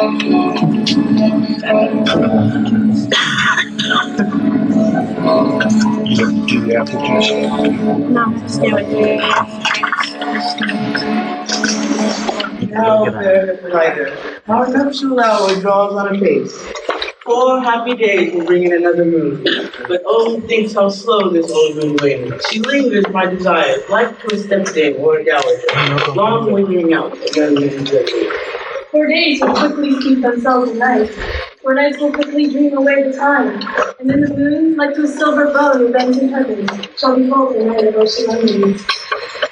You don't do the application. No, stay with me. Now, fair writer, our nuptial hour draws on a pace. 4 happy days will bring in another moon. But oh, thinks how slow this old moon wanes. She lingers my desires, like to a stepdame or a dowager, long lingering out the young man's pleasure. 4 days will quickly keep themselves in night. 4 nights will quickly dream away the time. And then the moon, like to a silver bow that bends in heaven, shall behold the night of our solemnity.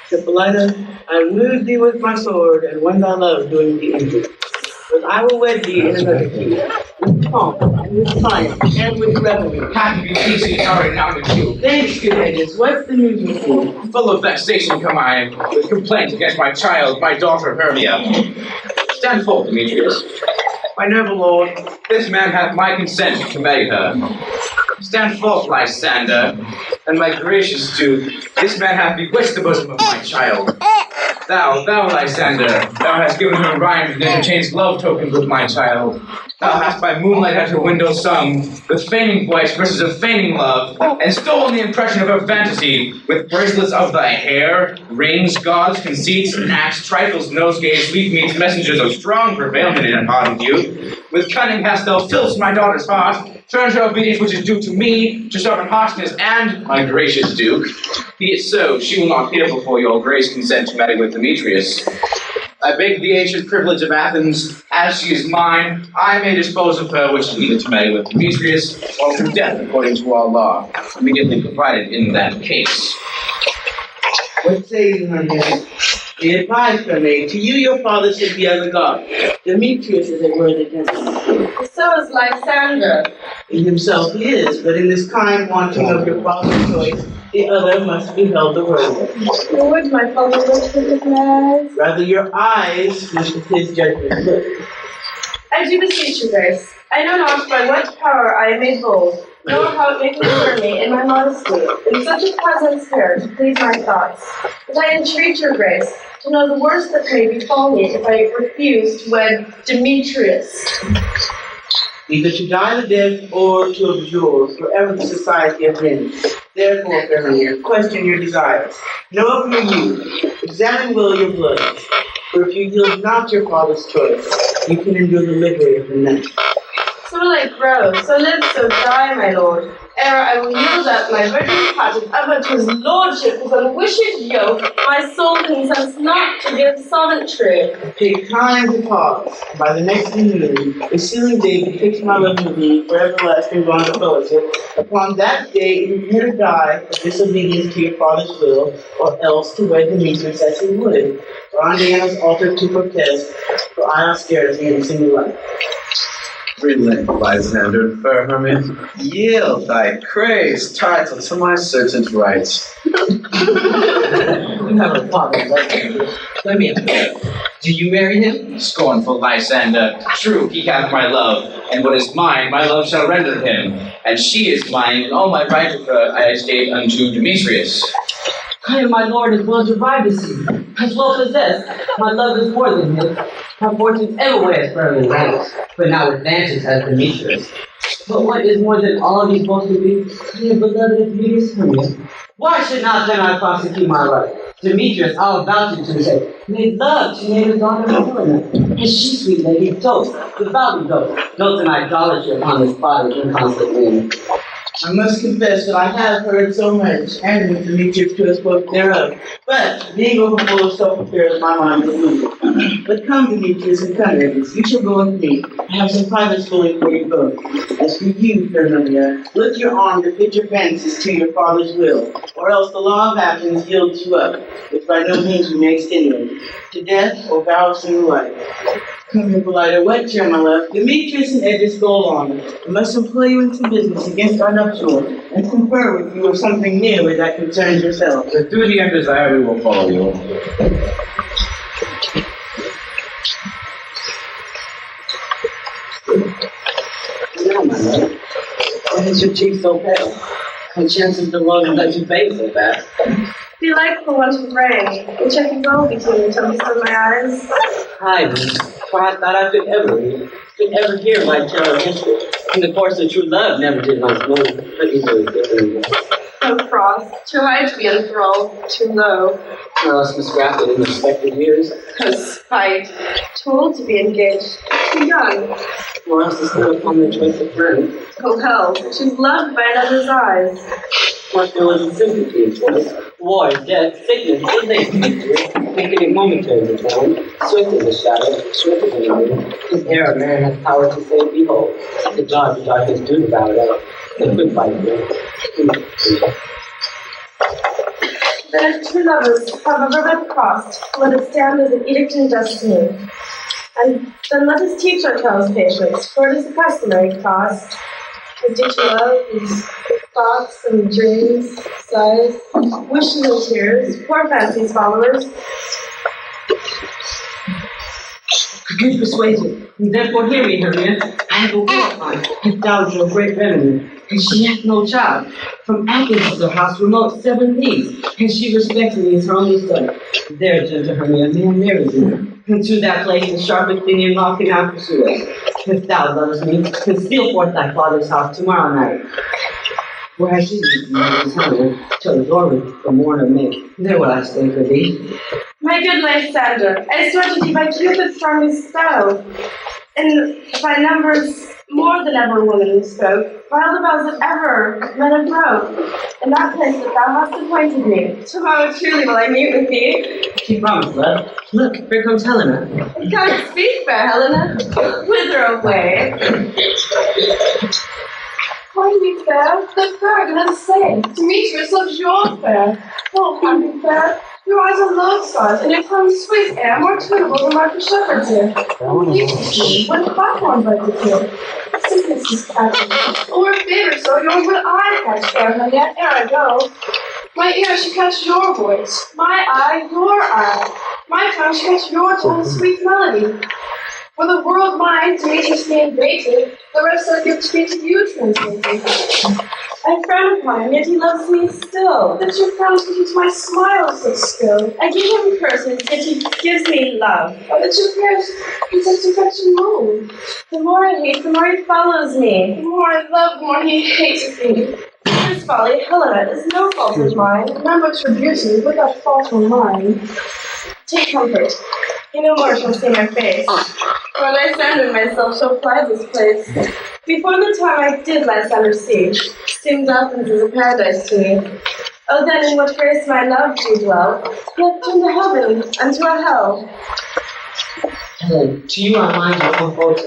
Hippolyta, I wound thee with my sword, and when thy love doing thee injury. But I will wed thee in another key, with pomp, and with triumph, and with revelry. Happy peace are now with you. Thanks, good Hedges. What's the news with you? Full of vexation come I, with complaint against my child, my daughter Hermia. Stand forth, Demetrius. My noble lord, this man hath my consent to marry her. Stand forth, Lysander, and my gracious duke, this man hath bewitched the bosom of my child. Thou, Lysander, thou hast given her rhymes and interchanged love tokens with my child. Thou hast by moonlight at her window sung, with feigning voice verses of feigning love, and stolen the impression of her fantasy, with bracelets of thy hair, rings, gauds, conceits, knacks, trifles, nosegays, sweetmeats, messengers of strong prevailment in ardent youth. With cunning hast thou filled my daughter's heart, turned her obedience which is due to me, to servant harshness and my gracious duke. Be it so, she will not hear before your grace consent to marry with Demetrius. I beg the ancient privilege of Athens, as she is mine, I may dispose of her which is needed to marry with Demetrius, or to death according to our law, immediately provided in that case. What say you, Hermia? Be advised, Hermia, to you your father should be as a god. Demetrius is a worthy gentleman. So is Lysander. In himself he is, but in this kind wanting of your father's choice, the other must be held the worthy. Lord, my father looks with his eyes. Rather your eyes which with his judgment look. I do beseech you, Grace. I know not by what power I am made bold, nor how it may concern me in my modesty, in such a presence here to please my thoughts. But I entreat your Grace to know the worst that may befall me if I refuse to wed Demetrius. Either to die the death or to abjure forever the society of men. Therefore, fair Hermia, question your desires. Know of your youth, examine well your bloods, for if you yield not your father's choice, you can endure the livery of the night. So will I grow, so live, so die, my lord, ere I will yield up my virgin patent ever to his lordship his unwished yoke, my soul consents not to give sovereignty. Take time to pause. By the next moon, the sealing day befix my love with thee for everlasting bond of fellowship. Upon that day, you either die of disobedience to your father's will, or else to wed Demetrius as he would. For on Diana's altar to protest, for I austerity in a single life. Relent, Lysander, fair Hermia. Yield thy praised title to my certain rights. You have a father, Lysander. Let me inquire. Do you marry him? Scornful Lysander, true he hath my love, and what is mine my love shall render him, and she is mine, and all my right of her I estate unto Demetrius. I am my lord as well derived as he, as well possessed. My love is more than his. My fortunes everywhere is firmly ranked, but now advantage has Demetrius. But what is more than all these both to be? I am beloved of Demetrius Hermia. Why should not then I prosecute my life? Demetrius, I'll vouch it to say, made love to native daughter Helena, and she, sweet lady, dotes, devoutly dotes an idolatry upon this body's inconstant name. I must confess that I have heard so much, and with Demetrius to have spoken thereof. But, being overfull of self-affairs, my mind is moved. But come, Demetrius, and come, ladies, you shall go with me. I have some private schooling for you both. As for you, fair Hermia, lift your arm to fit your fancies to your father's will, or else the law of Athens yields you up, which by no means we may extenuate, to death or vow of single life. Come, Hippolyta, what cheer, my love? Demetrius and Edges go along. I must employ you in some business against our nuptial, and confer with you of something nearly that concerns yourself. With duty and desire we will follow you. No, my love. Why is your cheek so pale? And chances the Lord will let you fade so fast. Be like for want of rain, which I can well between the temples of my eyes. Hide me. for I thought I could ever hear my tale of history. In the course of true love never did my smooth, but easily different. So cross, too high to be enthralled, too low. Nor else misgrafted in respected years. So spite, too old to be engaged, too young. Nor else to still upon the choice of friend. Oh hell, she's loved by another's eyes. What there was a sympathy in choice. War, death, sickness, what they speak to, making it momentary in time. Swift as a shadow, swift as a wind. His hair a man has power to say, behold, the God of darkness do devour out. The good fight will. Then if two lovers have ever been crossed, let it stand as an edict in destiny. And then let us teach ourselves patience, for it is the customary cost. We teach love, these thoughts and dreams, sighs, wishes and tears, poor fancies followers. Good persuasion, and therefore hear me, Helena. I have a woman, his dowager of great revenue, and she hath no child. From Athens is her house remote 7 leagues, and she respects me as her only son. There, gentle Hermia, may I marry thee. And to that place the sharp Athenian law cannot pursue us. If thou lovest me, conceal forth thy father's house tomorrow night. Where I see thee, my Helena, till the dormant the morn of May. There will I stay for thee. My good Lysander, I swear to thee by Cupid's strongest bow, and by numbers more than ever women spoke, by all the vows that ever men have broke, in that place that thou hast appointed me. Tomorrow truly will I meet with thee. She promised, love. Look, here comes Helena. Come speak, fair Helena. Whither away? Why do you fair? The fair, let us say. Demetrius loves your fair. Oh, happy fair. Your eyes are lodestars, and your tongue's sweet air more tunable than Marcus Shepherd's ear. When platforms like the two, sickness is catching. Or a favor so, yours would I catch, fair Helena, ere I go. My ear should catch your voice, my eye, your eye. My tongue should catch your tongue's sweet melody. For the world mine, Demetrius me invaded, the rest I give speech to you translated. I frown upon him, yet he loves me still. The two frowns because my smile so still. I give him curses, yet he gives me love. But the two pairs in such affection move. The more I hate, the more he follows me. The more I love, the more he hates me. His folly, Helena, is no fault of mine, none but your beauty, without fault of mine. Take comfort. You no more shall see my face. For Lysander myself shall fly this place. Before the time I did Lysander see, seemed Athens as a paradise to me. Oh, then in what grace my love do dwell, yet to heaven and to a hell. Helen, to you our minds will unfold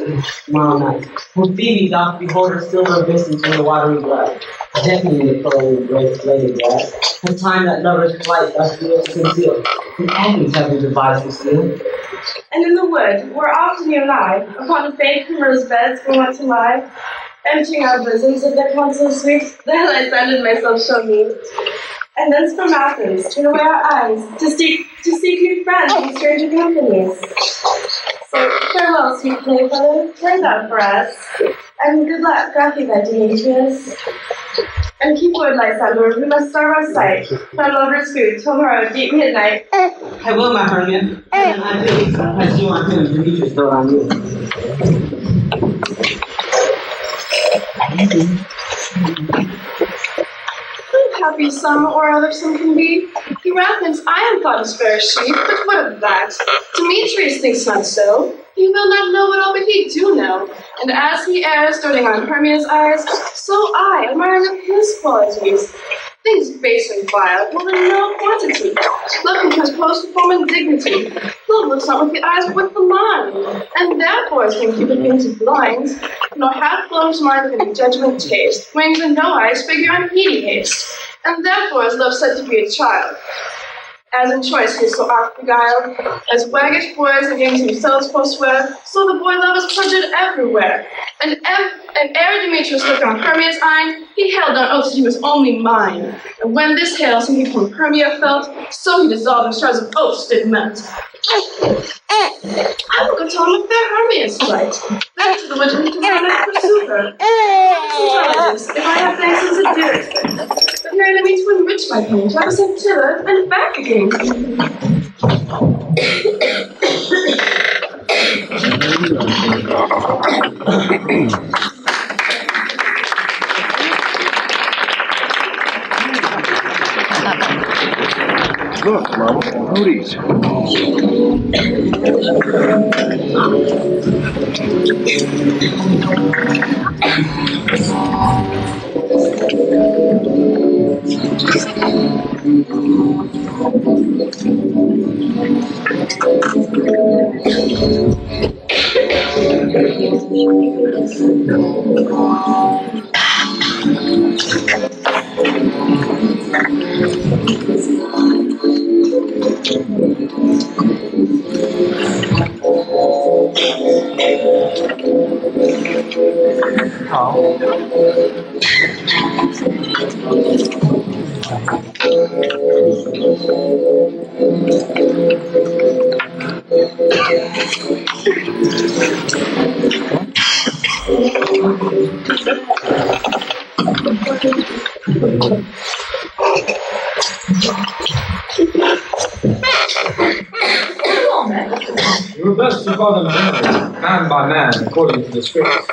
tomorrow night. When Phoebe doth behold her silver abysses in the watery blood, decking the flow of great bladed grass, the time that lovers' flight thus feels concealed, and Athens heaven devised to steal. And in the wood, where often you and I, upon the faint primrose beds we went to lie, emptying our bosoms of their counsel sweet, there Lysander myself shall meet. And thence from Athens, turn away our eyes, to seek new friends in stranger companies. So farewell, sweet playfellow, play thou for us, and good luck, graphy thy Demetrius. And keep word, Lysander, we must starve our sight, find lovers' food, tomorrow, deep midnight. I will, my Hermia, and I do, as you on him, Demetrius though on you. Happy some or other some can be. He Athens, I am thought as fair as she, but what of that? Demetrius thinks not so. He will not know it all, but he do know. And as he errs, doting on Hermia's eyes, so I, admiring of his qualities. Things base and vile, will in no quantity. Love because post to form and dignity. Love looks not with the eyes, but with the mind. And therefore is can keep it into blind. Nor hath blows mark of any judgment taste. Wings and no eyes, figure and heedy haste. And therefore is love said to be a child. As in choice he is so oft beguiled, as waggish boys against themselves forswear, so the boy love is perjured everywhere. And ere Demetrius looked on Hermia's eyne, he held on oath that he was only mine. And when this hail he from Hermia felt, so he dissolved in shards of oaths did melt. I will go tell him of fair Hermia's flight. Back to the wood and to pursue her. Intelligence, if I have thanks as a dearest. But here I mean to enrich my pain, to have sent thither and back again. Look, Mama, roadies. You were best to follow man by man, according to the scripts.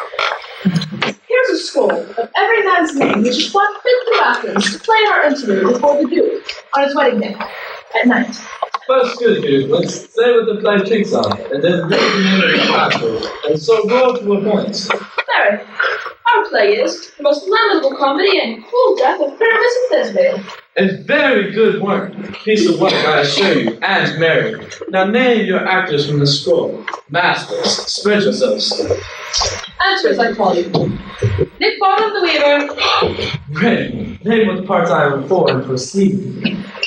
Here's a scroll of every man's name which is brought fit to Athens to play our interlude before the Duke on his wedding day at night. First good, dude. Let's say what the play kicks on, and then read the name of the actor, and so go to a point. Mary, our play is the most lamentable comedy and cruel death of Pyramus and Thisbe. A very good work. Piece of work, I assure you, and Mary. Now name your actors from the scroll. Masters, spread yourselves. Answer as I call you. Nick Bottom the Weaver. Ready. Name what parts I am for and proceed.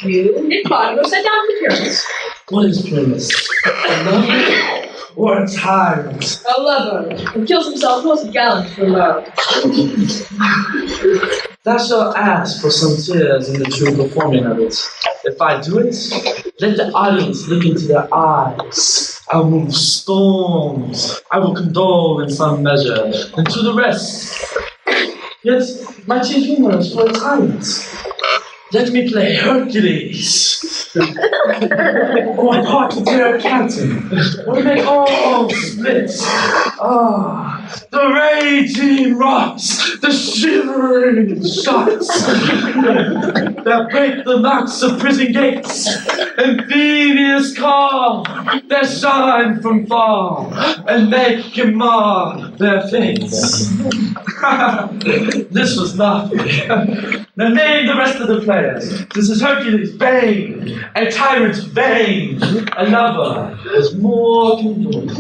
You, Nick Bottom, go set down the Pyramus. What is Pyramus? A lover or a tyrant? A lover, who kills himself most gallant for love. Thou shalt ask for some tears in the true performing of it. If I do it, let the audience look into their eyes. I will move storms. I will condole in some measure, and to the rest. Yet my chief humor is for a tyrant. Let me play Hercules. Or part to tear a captain. Or make all split. The raging rocks, the shivering shots that break the locks of prison gates. Amphibious call that shine from fall and make him mar their fates. This was nothing. Now name the rest of the players. This is Hercules' bane, a tyrant's bane, a lover is more condoled.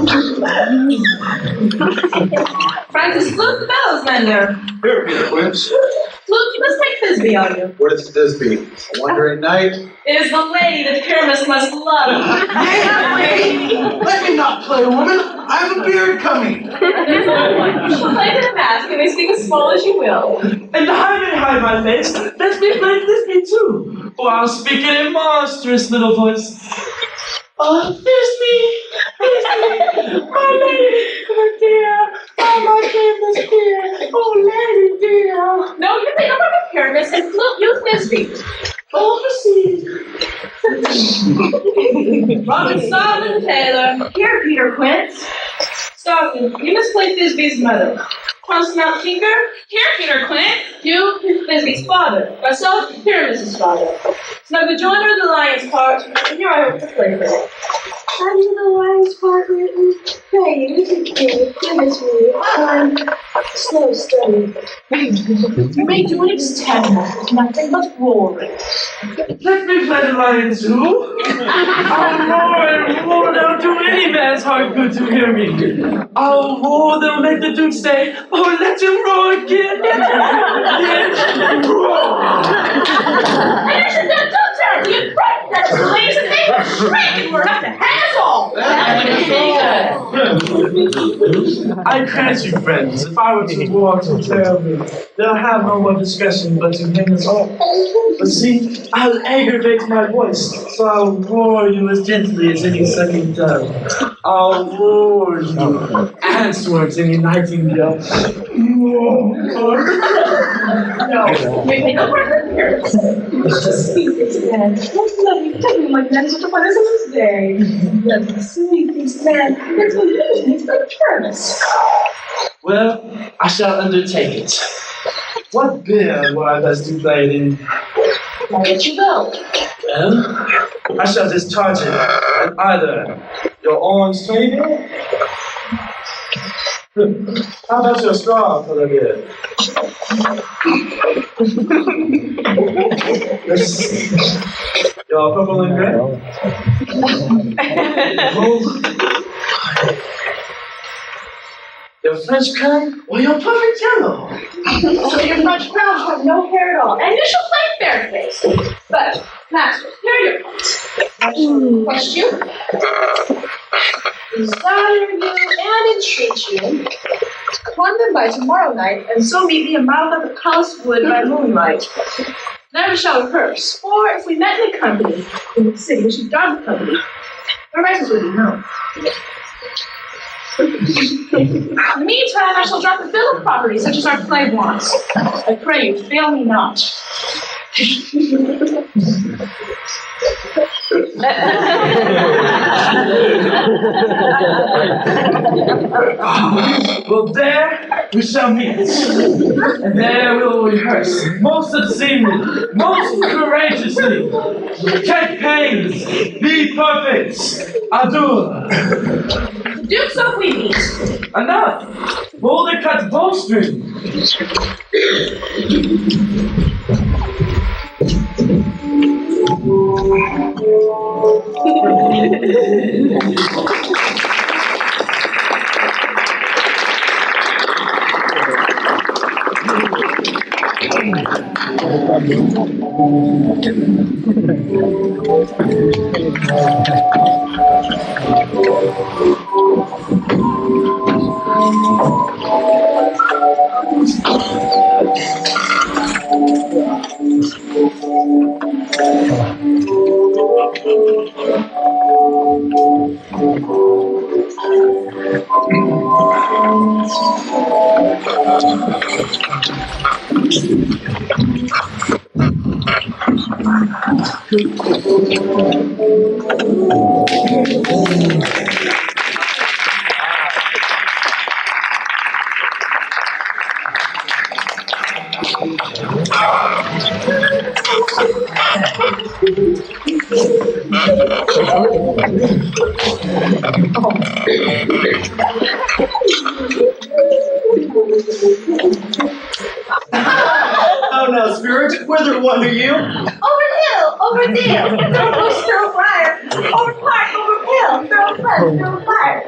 Francis, flute the bellows, mender. Here, Peter Quince. Flute, you must take Thisbe on you. What is Thisbe? A wandering knight? It is the lady that Pyramus must love. Let me not play, woman. I have a beard coming. You shall play to the mask and may speak as small as you will. And I may hide my face, let me play Thisbe too, for I'll speak in a monstrous little voice. Oh, Thisbe, my lady, oh dear, oh my goodness dear, oh lady dear. No, you think I'm a Pyramus and flute you Thisbe. Oh, proceed. Robin Solomon Taylor. Here, Peter Quince. Stockton, you must play Thisbe's mother. Constant Tinker. Here, Peter Quince. You, Thisbe's father. Myself, Pyramus' father. Snug the joiner of the lion's part, and here I hope to play for you. How do you know lion's part written? Pray, you can goodness me. I'm slow study. You may do an extendment with nothing but roaring. Let me play the lion too. I'll roar and roar, that'll do any man's heart good to hear me. I'll roar, that'll make the Duke say, oh, let him roar again. And you should not don't terribly and frighten that police and they will shriek and we're enough to hang us all. I grant you, friends, if I were to roar too terribly, they'll have no more discretion but to hang us all. But see, I'll aggravate my voice, so I'll roar you as gently as any sucking dove. I'll warn you. Answers in Nightingale. No, we take no further appearance. Just speak this man. What's lovely talking like that? Such a pleasant day. Lovely sweet this man. That's what you need for careless. Well, I shall undertake it. What beer will I best to play it in? I'll let you go. Well, I shall discharge it at either your orange table. How about your straw for the beer? Your purple and gray? Your French crown or your perfect yellow? So your French crowns have no hair at all, and you shall play fair face. But, master, here are your points. I shall request you, desire you, and entreat you to come them by tomorrow night, and so meet me a mile up the palace wood by moonlight. Never shall rehearse, for if we met in a company in the city, we should darn the company. Our rights would be known. In the meantime, I shall drop a bill of property such as our play wants. I pray you, fail me not. Well, there we shall meet, and there we will rehearse most obscenely, most courageously. Take pains, be perfect. Adieu. Do so if we meet. Enough. Hold the cut bowstring. Oh no, spirit, whither wander you? Over hill, over dale, through bush, through briar, over park, over hill, through flood, through fire.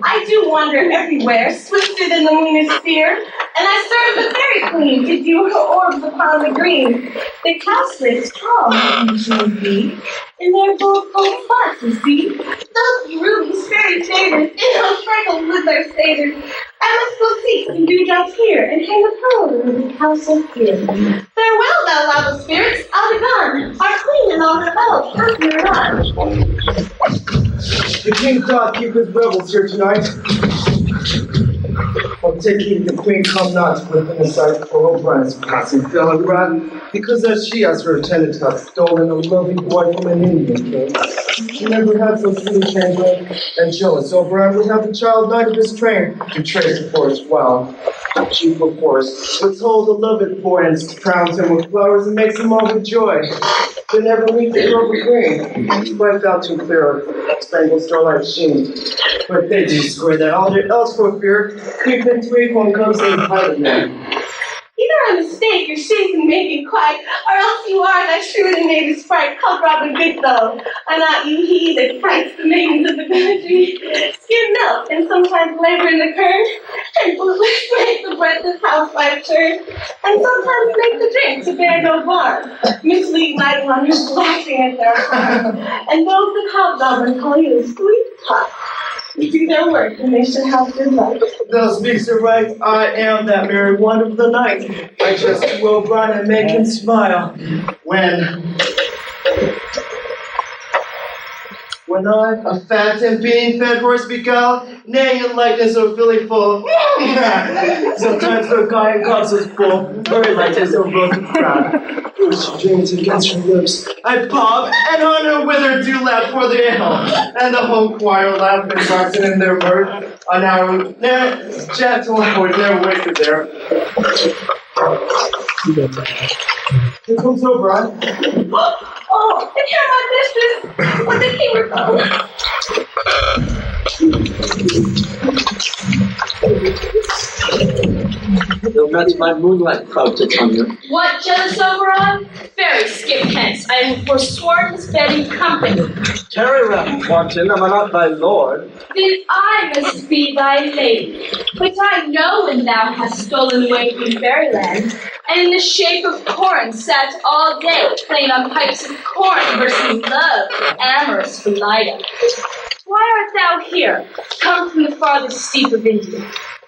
I do wander everywhere, swifter than the lunar sphere, and I serve the fairy queen to dew her orbs upon the green. The cowslips tall usually be, in their gold spots, you see. Those rubies, fairy shaders, sprinkled with their satyrs. I must go seek some dewdrops here, and hang a pearl in the castle here. Farewell, thou lava spirits, I'll be gone. Our queen and all her elves, happy or not. The king thought keep his rebels here tonight. Well, take heed the queen come not within the sight for O'Brien's passing felon run, because as she as her attendant hath stolen a lovely boy from an Indian king. She never had so sweet a chamber, and jealous O'Brien would have the child knight of his train to trace before his while. She perforce withhold the loved boy and crowns him with flowers and makes him all with joy. But never meet the purple queen, wiped out too clear, spangled starlight sheen. But they do swear that all their else for fear, creep into a when comes in hide of them. Either I mistake your shape and make it quiet, or else you are that shrewd and native sprite, called Robin Goodfellow. Are not you he that fights the maidens of the country? Skim milk, and sometimes labor in the curd, and foolish make the breathless housewife turn, and sometimes make the drink to bear no harm, mislead night runners laughing at their harm, and those that hobgoblin call you a sweetheart. Do their work, and they should have good luck. Thou speaks it right, I am that merry one of the night. I just will run and make him smile When I, a phantom being fed horse beguiled, neighing in likeness of filly full. Sometimes the guy in gods is full, very light as a broken crown. When she dreams against her lips, I pop, and on her wither do laugh for the ale, and the whole choir laugh and darken in their mirth. On our gentle hour, never wasted there. Here comes O'Brien. Oh, and here my mistress, what the king recall? You'll match my moonlight crowd to Tanya. What, jealous Oberon? Fairy, skip hence. I am forsworn his bedding company. Tarry round, wanton, am I not thy lord? Then I must be thy lady. But I know when thou hast stolen away from fairyland, and in the shape of corn sat all day playing on pipes of corn versus love, amorous Philida. Why art thou here, come from the farthest steep of India?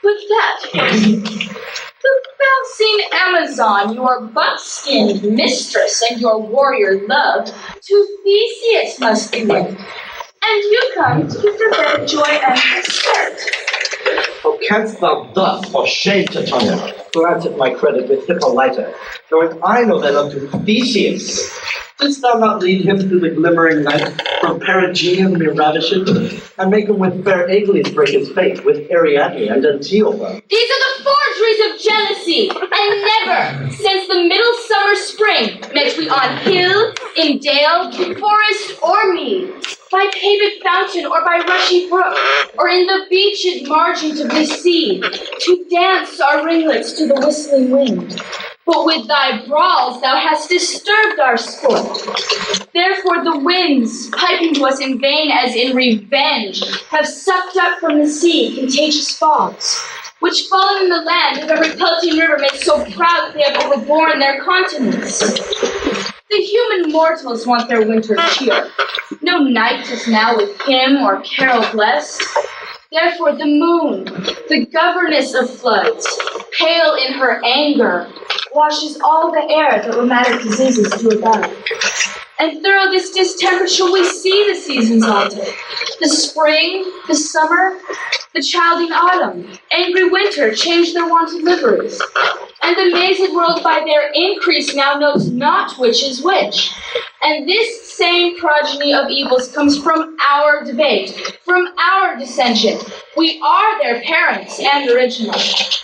With that, the bouncing Amazon, your buck-skinned mistress and your warrior love, to Theseus must be led. And you come to give the better joy and respect. How canst thou thus, for shame, Titania, grant it my credit with Hippolyta, knowing I know thy love to Theseus? Didst thou not lead him through the glimmering night from Perigeum near Ravishing, and make him with fair Agles break his faith with Ariadne and Antiopa? These are the forgeries of jealousy, and never, since the middle summer spring, met we on hill, in dale, forest, or mead, by paved fountain or by rushy brook, or in the beached margins of the sea, to dance our ringlets to the whistling wind. But with thy brawls thou hast disturbed our sport. Therefore the winds, piping to us in vain as in revenge, have sucked up from the sea contagious fogs, which fallen in the land of every pelting river make so proud that they have overborne their continents. The human mortals want their winter cheer. No night is now with hymn or carol blessed. Therefore the moon, the governess of floods, pale in her anger, washes all the air that rheumatic diseases do about. And through this distemper shall we see the seasons altered. The spring, the summer, the childing autumn, angry winter change their wonted liveries. And the mazed world by their increase now knows not which is which. And this same progeny of evils comes from our debate, from our dissension. We are their parents and original.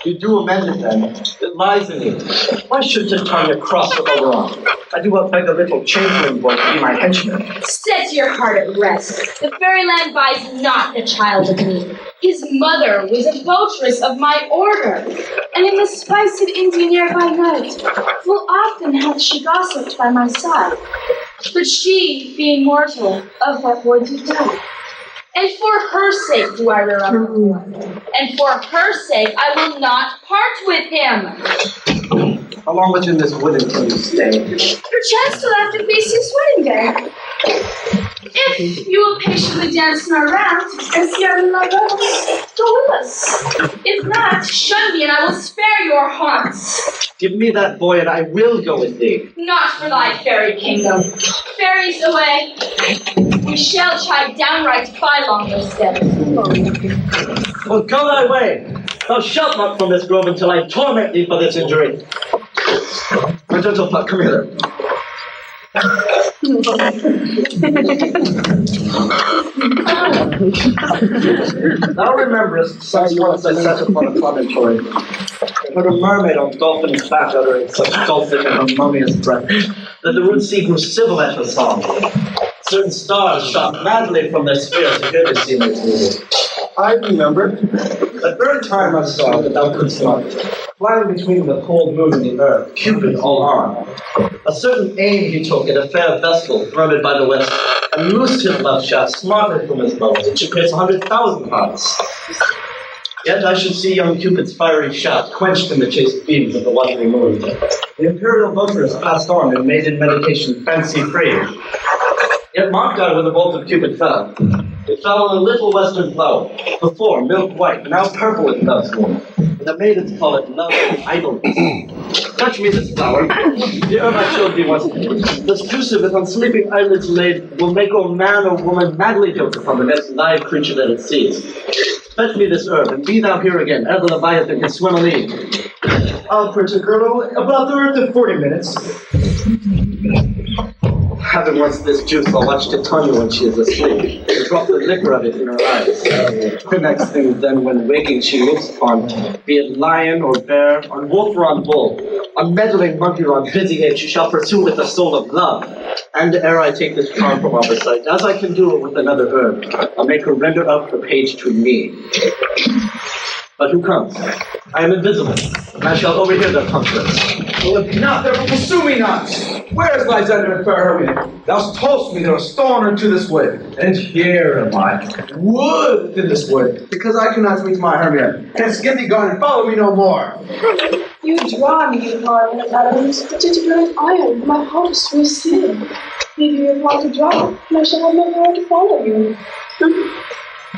You do amend it then. It lies in you. Why should Titania cross with Oberon? I do but beg a little chamberlain boy to be my henchman. Set your heart at rest. The fairyland buys not a child of me. His mother was a votress of my order, and in the spice of Indian air by night, full often hath she gossiped by my side. But she, being mortal, of that boy did die. And for her sake do I rear up a boy. And for her sake I will not part with him. How long within this wood until you stay? Perchance till after Theseus' wedding day. If you will patiently dance in our round and see our love us, go with us. If not, shun me and I will spare your haunts. Give me that boy and I will go with thee. Not for thy fairy kingdom. Fairies away. We shall try downright bylong your steps. Well, go thy way. Thou shalt not from this grove until I torment thee for this injury. My gentle puck, come hither. Thou rememberest, since once I sat upon a promontory, and heard a mermaid on dolphin's back uttering such dulcet and harmonious breath, that the rude sea grew civil at her song. Certain stars shot madly from their spheres to hear the sea makes music. I remember. At very time I saw that thou couldst not, flying between the cold moon and the earth, Cupid all armed. A certain aim he took at a fair vessel threaded by the west, and loosed his love shaft smartly from his bow, that should pierce 100,000 hearts. Yet I should see young Cupid's fiery shaft quenched in the chaste beams of the wandering moon. The imperial voters passed on in maiden meditation fancy-free. Yet marked I where the bolt of Cupid fell. It fell on a little western flower, before milk white, now purple with dove's womb. The maidens call it love and idleness. Touch me this flower. The herb I showed thee once. This juice of it on sleeping eyelids laid will make old man or woman madly dote upon the next live creature that it sees. Fetch me this herb, and be thou here again, ere the Leviathan can swim a league. I'll put your girl about the earth in 40 minutes. Having once this juice, I'll watch Titania when she is asleep, and drop the liquor of it in her eyes. The next thing then, when waking, she looks upon, be it lion or bear, on wolf or on bull, on meddling monkey or on busy ape, she shall pursue with the soul of love. And ere I take this charm from off her sight, as I can do it with another herb, I'll make her render up her page to me. But who comes? I am invisible, and I shall overhear their conference. Well, if not, therefore pursue me not. Where is Lysander, fair Hermia? Thou toldst me there was thorn into this wood, and here am I, wood within this wood, because I cannot meet my Hermia. Hence get thee gone and follow me no more. You draw me upon Adams, but to burn iron, my heart is so still. Leave you with want to draw, and I shall have no power to follow you.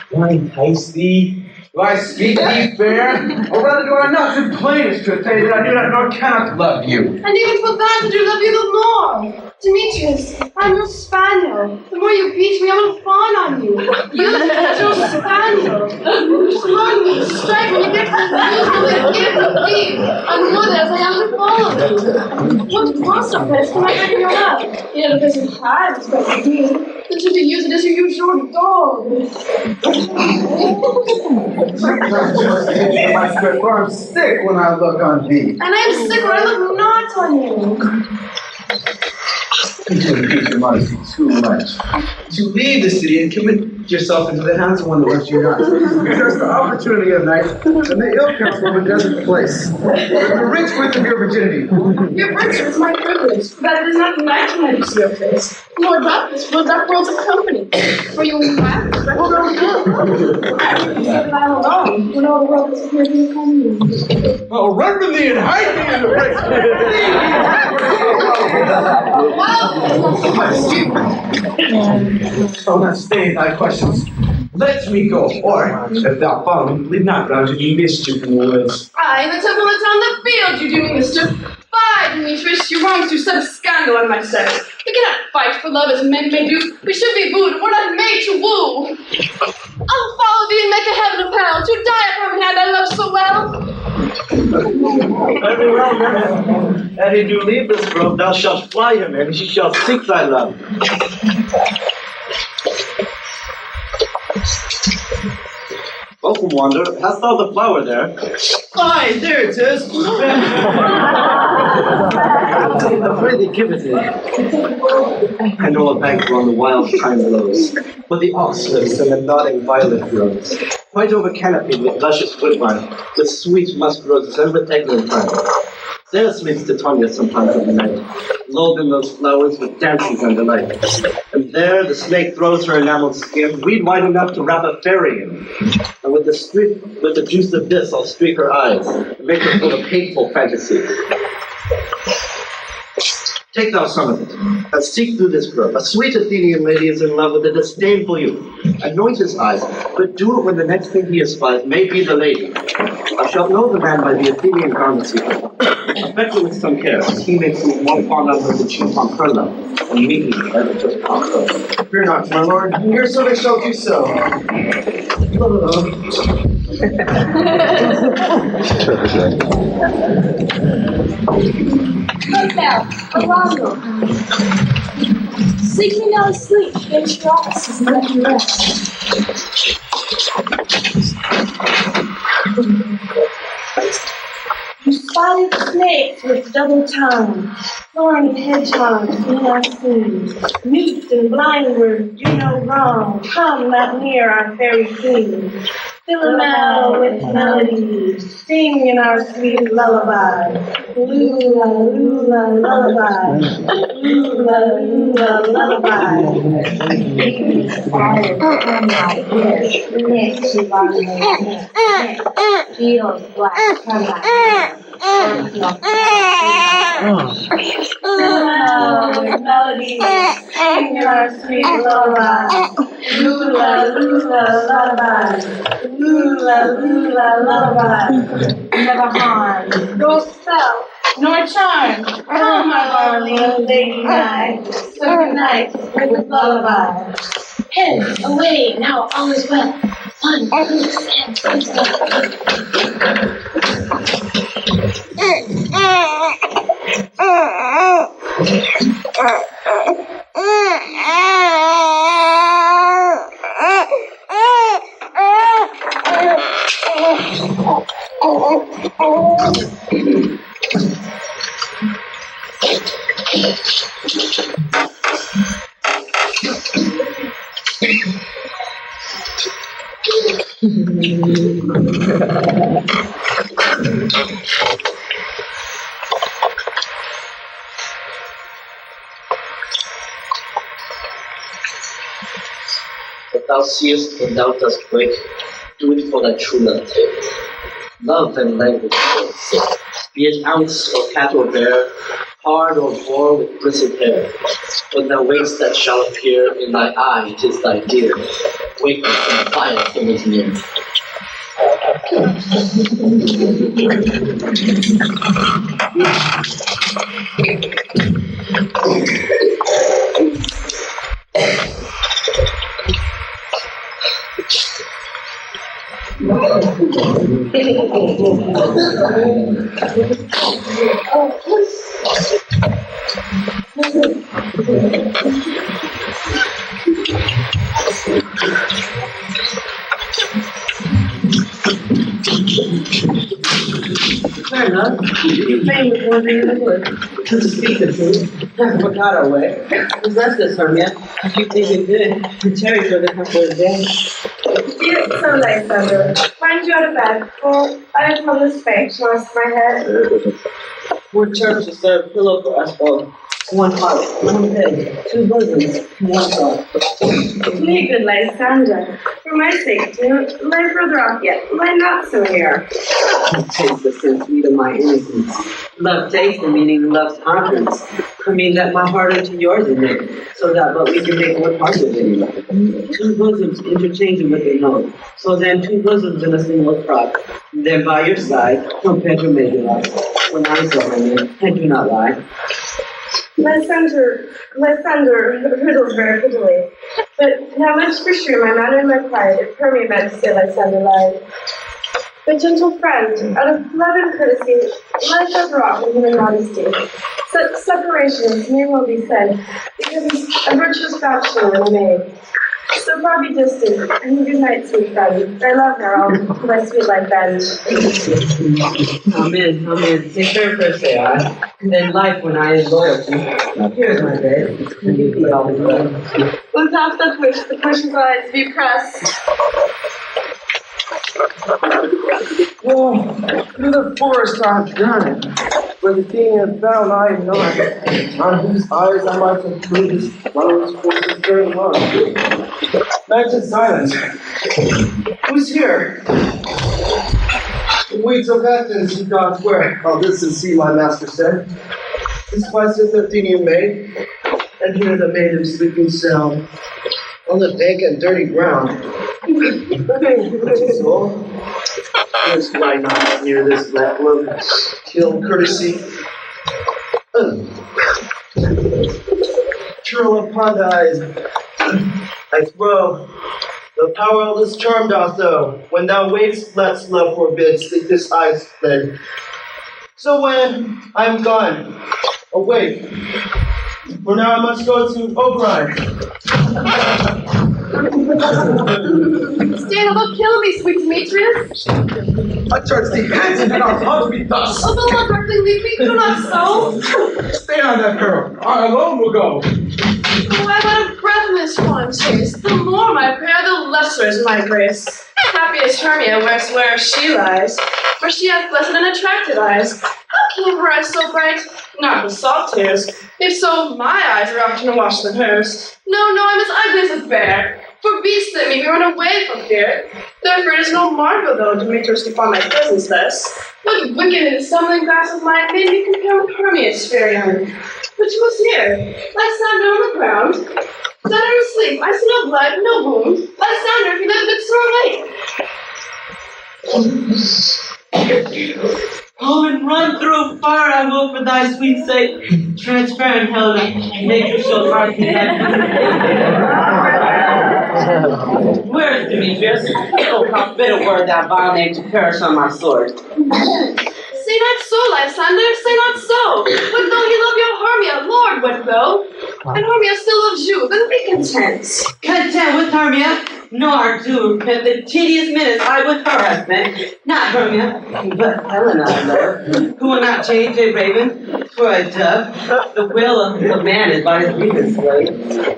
Why entice thee? Do I speak thee fair? Or rather do I not in plainest to say that I do not nor cannot love you? And even for that, I do love you the more. Demetrius, I'm your spaniel. The more you beat me, I will fawn on you. Use me as your spaniel. Slug me, strike me, get me, use me with a gift of thee. Unwood as I am to follow you. What consequence can I bring in your love? In a person hard, especially me. Then should you use it as you use your dog. My spirit, for I'm sick when I look on thee. And I am sick when I look not on you. You repeat your modesty too much. To leave the city and commit yourself into the hands of one that loves you not. There's the opportunity of night, and the ill counsel of a desert place. The rich width of your virginity. Your virtue is my privilege, that it is not night when I see your face. Nor darkness will dark worlds accompany. For you will laugh, but will not know. I am alone, when all the world is here to come you. Oh, run from thee and hide me in the place. I'll not stay thy questions. Let me go, or if thou follow me, leave not ground to do mischief in the woods. I, in the temple that's on the field, you do me mischief. Fie, Demetrius, you wrong to set a scandal on my sex. We cannot fight for love as men may do. We should be wooed, we're not made to woo. I'll follow thee and make a heaven of hell, to die upon the hand I love so well. Very well, then. Ere he do leave this grove, thou shalt fly him, and he shall seek thy love. Welcome, wanderer. Hast thou the flower there? Aye, there it is. I pray thee give it me. I know a bank where on the wild thyme blows, where the ox lives and the nodding violet grows. Quite over canopied with luscious woodbine, with sweet musk roses and with eglantine pine. There sleeps Titania sometimes in the night, lulled in those flowers with dances and delight. And there the snake throws her enameled skin, weed wide enough to wrap a fairy in. And with the juice of this, I'll streak her eyes and make her full of hateful fantasies. Take thou some of it, and seek through this grove. A sweet Athenian lady is in love with a disdainful youth. Anoint his eyes, but do it when the next thing he espies may be the lady. I shall know the man by the Athenian garments he wears. Affect it with some care, as he makes me more fond of her than she upon her love, and meet me as it just passed her. Fear not, my lord. Your service shall do so. Look now, Alonzo. Seek me now asleep, then strauss is let you rest. You spotted snakes with double tongue, thorny hedgehogs in our seen. Mutes and blind words do no wrong, come not near our fairy queen. Philomel with melody, sing in our sweet lullaby. Lula, lula, lullaby. Lula, lula, lullaby. Fire from my ear, next to our neck. Feels black from my ear. Melody, sing in our sweet lullaby. Lula, lula, lullaby. Lula, lula, lullaby. Never harm. Go spell, nor charm. Come, my darling, lady night, so good night with a lullaby. Hence, away, now all is well. One, loose, and What thou seest when thou dost break, do it for thy true love take. Love and language sick, be it ounce or cat or bear, hard or boar with bristled hair. When thou wakest that shall appear, in thy eye it is thy dear. Wake up and fire from his near. Fair enough. You came with one thing in the wood. To speak the truth, I forgot our way. Possess this, Hermia. If you think it good, to tarry for the comfort of the day. Dear so Lysander, find you out of bed, for I have published space lost my head. We're church to serve pillow for us both. One heart, one head, two bosoms, one thought. Nay, good Lysander, for my sake, do lie further off yet, lie not so near. Taste the sense meat of my innocence. Love takes the meaning love's conference. I mean that my heart unto yours is made, so that but we can make one heart of it. Two bosoms interchanging what they know. So then two bosoms in a single frock. Then by your side, no Pedro made it up. When I saw him, I do not lie. Lysander riddles very prettily. But now much for sure, my manner and my pride, if Hermia meant to say Lysander lied. But gentle friend, out of love and courtesy, life does wrong in human modesty. Such separations may well be said, because a virtuous bachelor and a maid. So far be distant, and good night, sweet friend. I love her, all my sweet life bend. Amen. Take care first, say I. And then life when I am loyalty. Here's my bed, and you be all the good. Without the pushes eyes be pressed. Oh, through the forest I've gone, where the king hath found I am not, on whose eyes I might conclude his flowers for his very love. Back to silence. Who's here? Waits of Athens, he doth where? I'll listen, see, my master said. This place is the Athenian maid, and here the maiden sleeping sound, on the dank and dirty ground. So, yes, why not near this love, kill courtesy? Churl upon the eyes, I throw. The power of this charm doth thou. When thou wakest, let's love forbid, sleep this eyes then. So when I'm gone, awake, for now I must go to O'Brien. Stand up, kill me, sweet Demetrius. I charge thee hands and not love me thus. Oh, the Lord directly leave me, do not so. Stay on that girl. I alone will go. Oh, I but a breath in this fond chase. The more my prayer, the lesser is my grace. Happy is Hermia, wheresoe'er she lies, for she hath blessed and attractive eyes. How came her eyes so bright? Not with salt tears. If so, my eyes are oftener washed than hers. No, I'm as ugly as a bear. For beasts that make me run away from fear. Therefore it is no marvel, though, Demetrius to find my presence thus. What wicked and stumbling glass of mine made me compare with Hermia's fair young. But she was here, Lysander on the ground. Dead or asleep, I see no blood, no wound. Lysander, if you live, but sore awake. Woman, run through fire, I will for thy sweet sake. Transparent, Helena, nature shall guard thee. Where is Demetrius? Oh, how fit a word that vile name to perish on my sword. Say not so, Lysander, say not so. But though you love your Hermia, Lord would go. And Hermia still loves you, then be content. Content with Hermia? Nor to repent the tedious minutes I with her have spent. Not Hermia, but Helena I love, who will not change a raven for a dove. The will of the man is by his reason slave.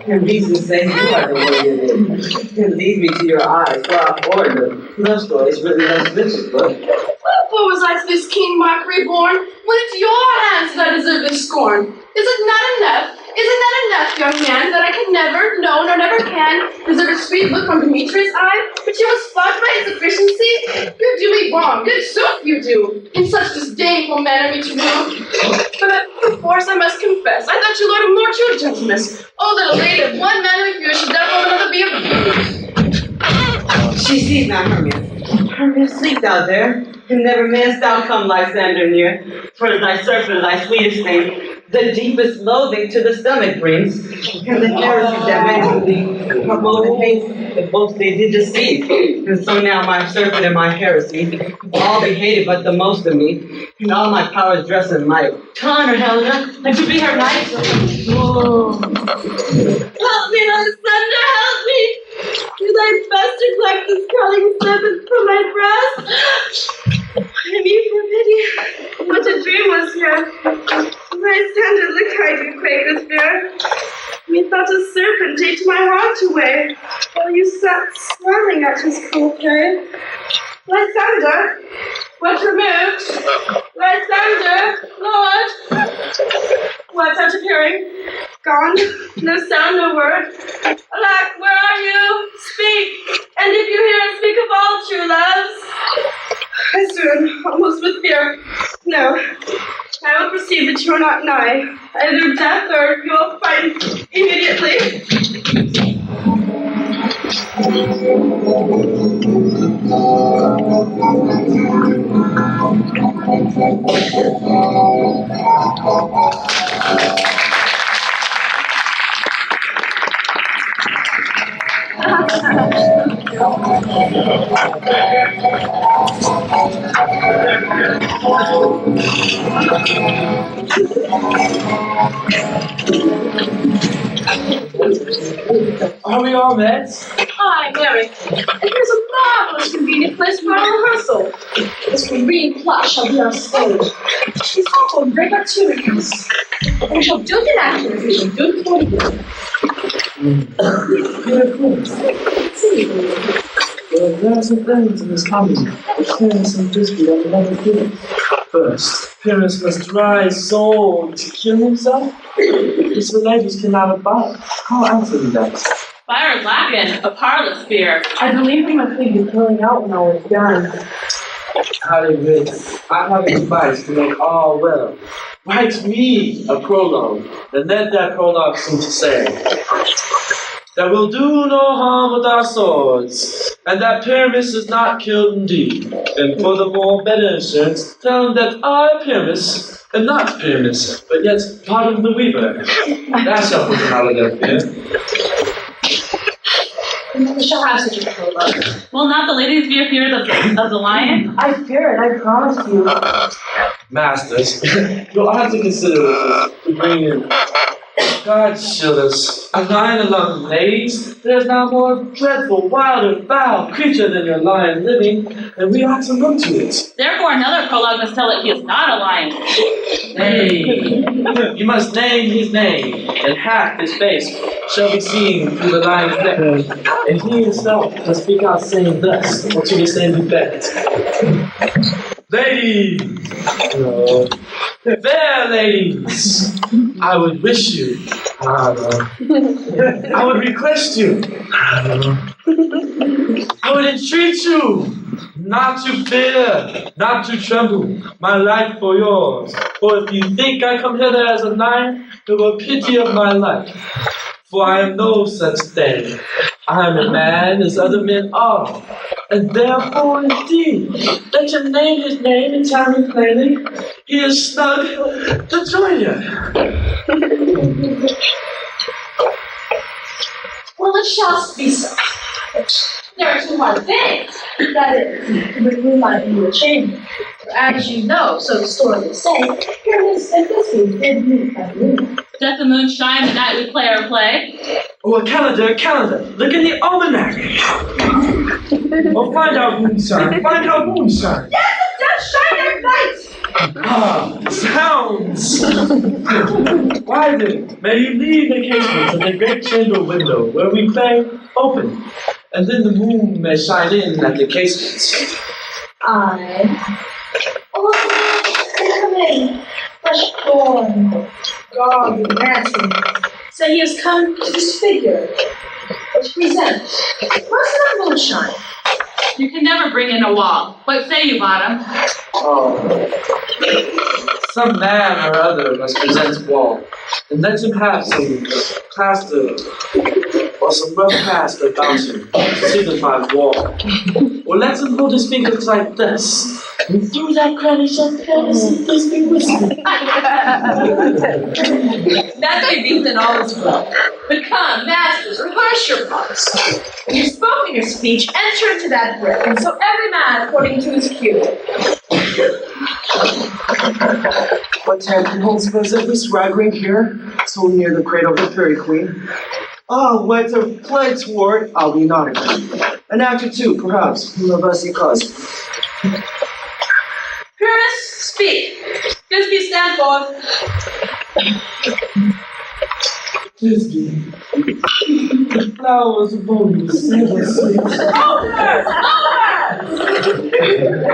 And reason says you are the way it is. And lead me to your eyes, for our order. Love stories written as Richard's book. Wherefore was I to this keen mockery born, when it's your hands that I deserve this scorn? Is it not enough? Is it not enough, young man, that I can never, no, nor never can, deserve a sweet look from Demetrius' eye, but you must flout my insufficiency? You do me wrong, good sooth you do, in such disdainful manner me to woo. But perforce I must confess, I thought you lord of more true gentleness. Oh, that a lady of one man refused should therefore of another be abused. She sees not Hermia. Hermia sleeps out there, and never mayest thou come, Lysander, near. For thy serpent, thy sweetest thing, the deepest loathing to the stomach brings, and the heresies that many of thee promoted hate, if both they did deceive. And so now my serpent and my heresy, all be hated but the most of me, and all my powers dress in light. To honor Helena, and to be her knight. Oh. Help me, Lysander, help me! Do thy best to collect this crawling serpent from my breast. I need for pity. What a dream was here. Lysander, look how I do quake with fear. Methought a serpent ate my heart away, while you sat smiling at his cruel prey. Lysander, what removed? Lysander, Lord! What, out of hearing? Gone? No sound, no word? Alack, where are you? Speak! And if you hear, speak of all true loves. I swoon, almost with fear. No, I will perceive that you are not nigh. Either death or you will find immediately. Are we all met? Hi, Mary. And here's a marvelous convenient place for our rehearsal. This green plush shall be our stage. These awful great activities. We shall do it in action as we shall do it for you. Well, there are some things in this comedy. Appearance and dispute on another thing. First, Pyrrhus must dry his soul to kill himself. His relatives cannot abide. How answer you that? Fire Lagan, a parlous fear. I believe we must leave the killing out when all is done. Harry Witz, I have a device to make all well. Write me a prologue, and let that prologue seem to say that we'll do no harm with our swords, and that Pyramus is not killed indeed. And for the more better assurance, tell him that I, Pyramus, am not Pyramus, but yet part of the Weaver. That shall put him out of their fear. We shall have such a prologue. Will not the ladies be afeard of the lion? I fear it, I promise you. Masters, you'll have to consider this to bring in. God shield us. A lion among ladies, there's now more dreadful, wilder, foul creature than your lion living, and we ought to look to it. Therefore, another prologue must tell that he is not a lion. Nay, you must name his name, and half his face shall be seen through the lion's neck, and he himself must speak out saying thus, or to the same effect. Ladies! Fair ladies! I would wish you, I would request you, I would entreat you not to fear, not to tremble, my life for yours. For if you think I come hither as a lion, you will pity of my life. For I am no such thing. I am a man as other men are, And therefore, indeed, let him name his name and tell him plainly he is snug to join you. Well, it shall be so. There are two hard things. That is, with moonlight in your chamber. For as you know, so the story will say, Pyramids and Biscuits did meet at noon. Does the moon shine the night we play our play? Oh, a calendar, look in the almanac. Oh, find out moonshine, Yes, it does shine at night! Ah, sounds! Why then, may you leave the casements of the great chamber window where we play open, and then the moon may shine in at the casements. Oh, come in. Fresh born, garbed and ransom. So he has come to disfigure, or to present. Where's that moonshine? You can never bring in a wall. What say you, Bottom? Oh, some man or other must present wall, and let him have some plaster or some rough plaster about him to signify wall. Or let him hold his fingers like this, and through that cranny shall carelessly be whispered. That may be then all is well. But come, masters, rehearse your parts. When you've spoken your speech, enter into that brick, and so every man according to his cue. What tadpoles was it, this rag here? So near the cradle of the fairy queen. Oh, what a play toward, I'll be naughty. An actor too, perhaps, whom of us he caused. Pyrrhus, speak. Bisbee, stand forth. Bisbee, the flowers upon you, seven sweets.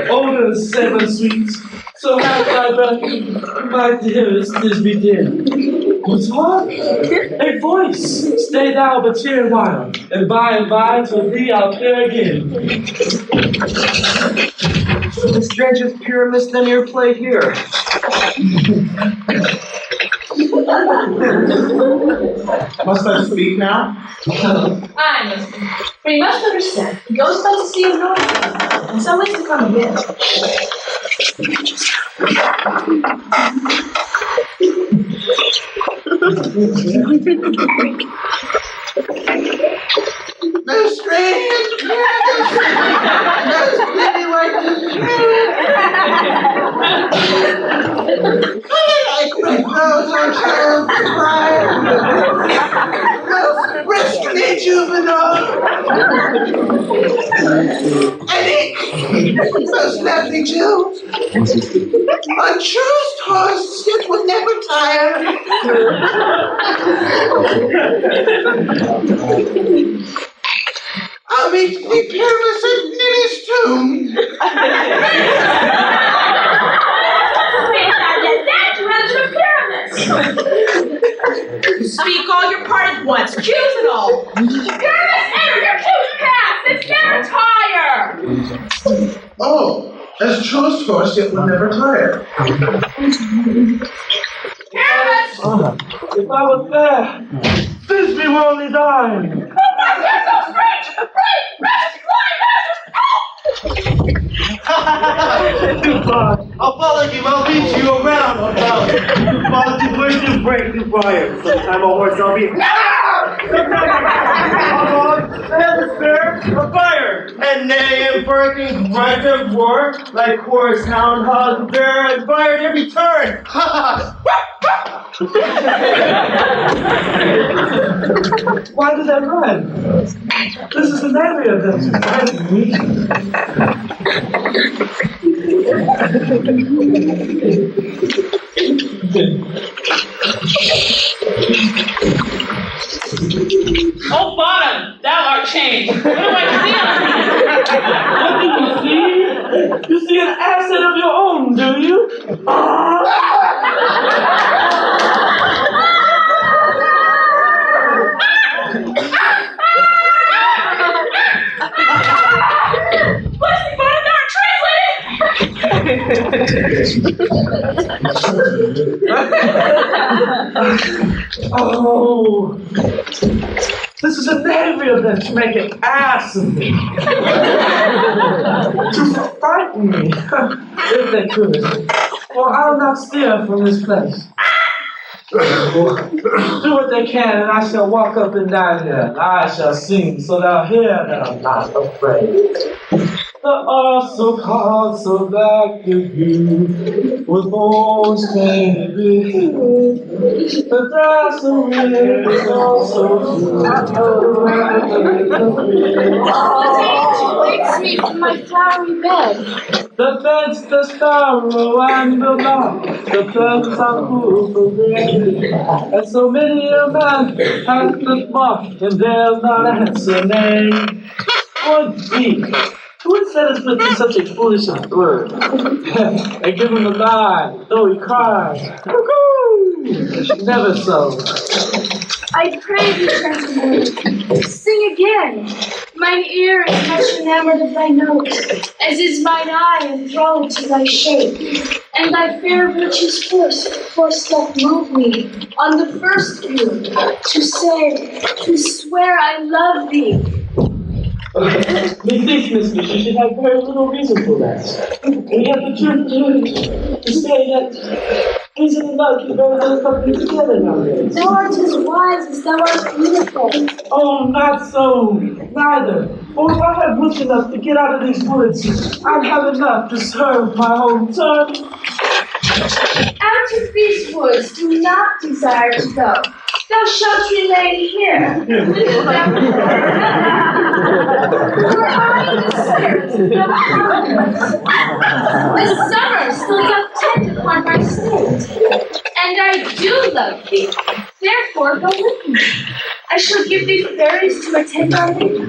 Odors, seven sweets. So have thy breath, my dearest Bisbee dear. What's what? A voice! Stay thou but here a while, and by to thee I'll appear again. The strangest pyramids than your play here. Must I speak now? I must. For you must understand, he goes but to see his noise, and so is to come again. No strange pyramids! No splitty like the I quit those on child fire! Those briskly juvenile! Eddie! Those lovely Jews! A true horse that would never tire! I'll meet the pyramids at Nilly's tomb! Speak all your part at once, choose it all. Pyramids, enter your choose pass, it's never tire. Oh, as truest horse yet will never tire. Pyramids! If I was there, Bisbee will only die. Oh my God, so strange! Free! Goodbye. I'll follow you. I'll meet you around. Goodbye. Where's the break the fire? Sometime a horse I'll be. Have a spare, a fire, and neigh and barking, grunt and roar, like horse, hound, hog, bear, and fire at every turn. Why did I run? This is an area that's fighting me. Oh, Bottom, thou art changed. What do I see? What do you see? You see an asset of your own, do you? Oh, This is a navy of them to make an ass of me. To frighten me, if they could. For I'll not steer from this place. Do what they can, and I shall walk up and down here, and I shall sing, so they'll hear that I'm not afraid. The earth so hard, so black the view, with bones baby. The grass so red is also She wakes me from my flowery bed. the fence, the sparrow, and the lark, the plants are full for bread. And so many a man has the mark, and there's not a handsome name. Would be. Who would set us with such a foolish word? And give him a lie, though he cries. Never so. I pray thee, gentlemen, sing again. Mine ear is much enamored of thy note, as is mine eye enthralled to thy shape. And thy fair virtue's force doth move me, on the first view, to swear I love thee. Methinks, mistress, you should have very little reason for that. And yet the truth to say that reason and love keep very little company together nowadays. Thou art as wise as thou art beautiful. Oh, not so, neither. For if I had wit enough to get out of these woods, I'd have enough to serve my home turn. Out of these woods do not desire to go. Thou shalt remain here. For I am the spirit of happiness. The summer still doth tend upon my state, and I do love thee. Therefore go with me. I shall give thee fairies to attend on thee,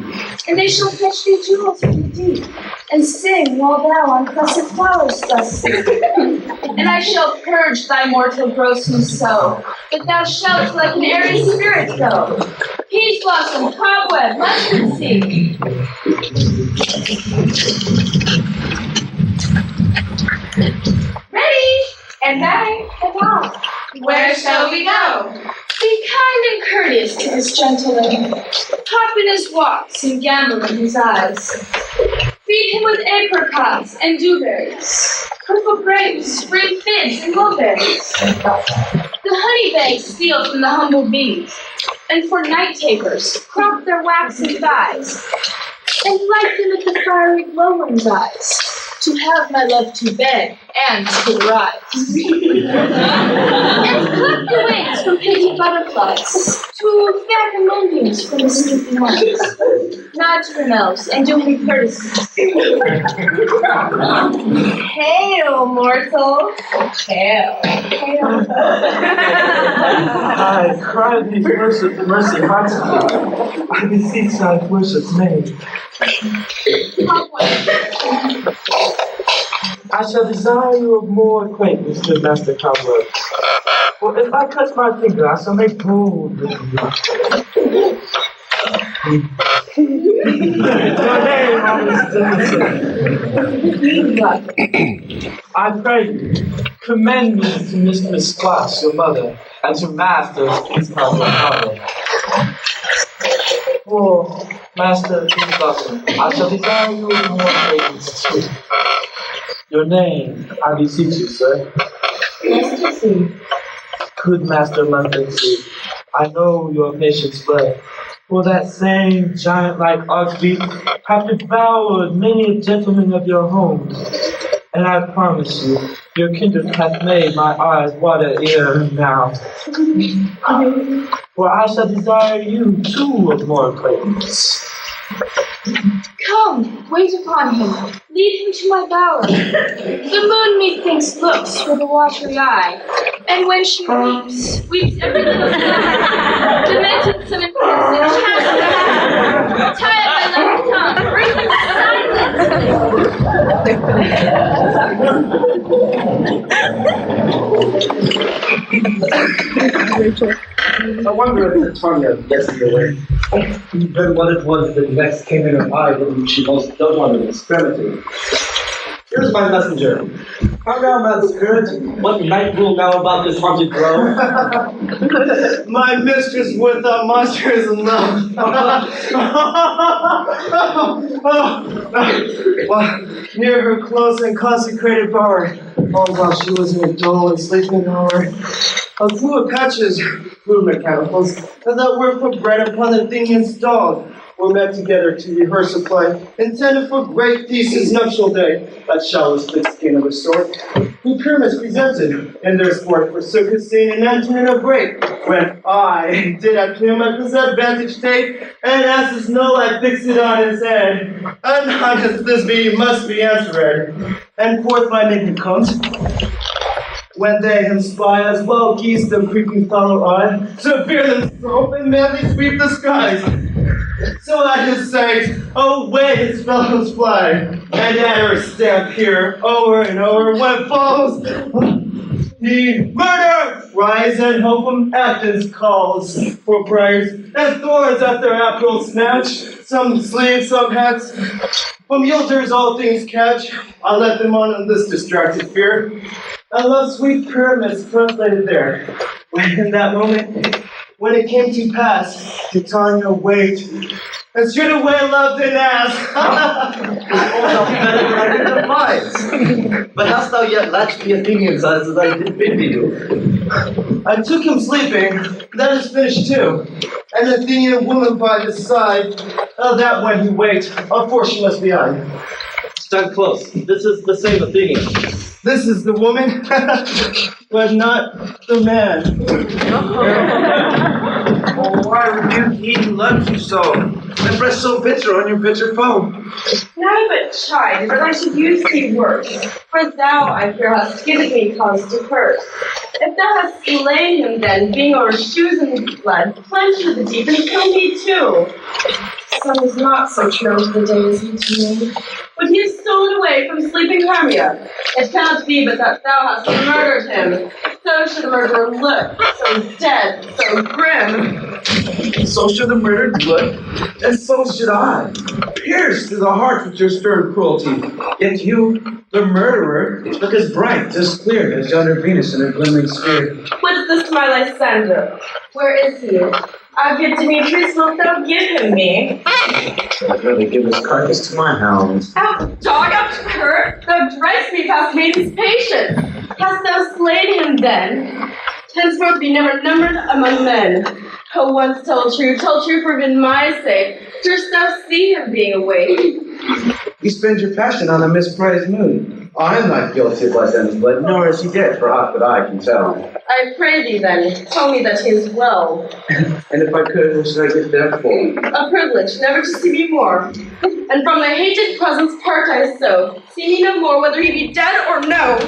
and they shall fetch thee jewels from the deep, and sing while thou on pressed flowers dost sleep. And I shall purge thy mortal grossness so, that thou shalt like an airy spirit go. Peach blossom, cobweb, mustard seed. Ready? And I am off. Where shall we go? Be kind and courteous to this gentleman. Hop in his walks and gambol in his eyes. Feed him with apricots and dewberries, purple grapes, spring figs, and mulberries. The honey bags steal from the humble bees, and for night tapers, crop their waxen thighs, and light them at the fiery glowworm's eyes, to have my love to bed and to rise. And clip the wings from painted butterflies, to fathom moonbeams from the sleeping ones. Nod to the elves and do me courtesy. Hail, mortal. Hail. Hail. I cry thee mercy heartily. I beseech thy worship's name. I shall desire you of more acquaintance with Master Cobweb. For if I touch my finger, I shall make gold with you. Your name always I pray you, commend me to Mistress Squash, your mother, and to Master Peacock, your father. For Master Peacock, I shall desire you of more acquaintance too. Your name, I beseech you, sir. Yes, Good Master Montpensier, I know your patience well. For that same giant-like archbeak have devoured many a gentleman of your home. And I promise you, your kindred hath made my eyes water ear and mouth. For I shall desire you too of more acquaintance. Come, wait upon him. Lead him to my bower. The moon, methinks, looks with a watery eye, and when she weeps every little time. Demented some impulsive chatter. Tie up my left tongue, bring him silence. I wonder if Tanya gets in your way. Even what it was that next came in her eye that she most don't want to experiment. Here's my messenger. Come down, mad spirit. What night rule now about this haunted grove? My mistress with a monster is in love. Well, near her close and consecrated bower, all while she was in a dull and sleeping hour, a crew of patches, crude mechanicals, that work for bread upon the thing installed, were met together to rehearse a play intended for great Theseus' nuptial day, that shall with thick skin of a sort. The pyramids presented in their sport for circus scene and entering in a break, when I did at him at this advantage take, and as the snow I fixed it on his head, and not as this be must be answered, and forth my naked comes. When they him spy as well geese them creeping follow I, to fear them stroke and madly sweep the skies. So at his sight, away his fellows fly, and at her stamp here, over and over, when falls the murder! Rise and hope from Athens calls for briars and thorns at their April snatch, some sleeves, some hats, from Yelters all things catch. I let them on this distracted fear. I love sweet pyramids translated there. When in that moment, when it came to pass, Titania wait, and straight away loved an ass. Oh, thou better than I could devise. But hast thou yet latched the Athenians as I did bid thee do? I took him sleeping, that is finished too. An Athenian woman by his side, that when he waked, of course she must be I. Stand close. This is the same Athenian. This is the woman, but not the man. Oh, why rebuke he who loves you so, and press so bitter on your bitter foe? Now but chide, that I should use thee worse, for thou, I fear, hast given me cause to curse. If thou hast slain him then, being o'er shoes and blood, plunge to the deep and kill me too. Sun is not so true to the day as he to me. But he is stolen away from sleeping Hermia. It cannot be but that thou hast murdered him. So should the murderer look, so dead, so grim. So should the murdered look, and so should I, pierced to the heart with your stern cruelty. Yet you, the murderer, look as bright, as clear as yonder Venus in her glimmering sphere. What is this to my Lysander? Where is he? I'll give Demetrius, wilt thou give him me? I'd rather give his carcass to my hounds. Out, dog, out, cur! Thou drivest me past maiden's patience. Hast thou slain him then? Henceforth be never numbered among men. Oh, once tell true for even my sake. Durst thou see him being awake? You spend your passion on a misprized mood. I am not guilty of Lysander's blood, nor is he dead, for aught that I can tell. I pray thee then, tell me that he is well. And if I could, what should I give that for? A privilege, never to see me more. And from the hated presence part I so. See me no more, whether he be dead or no.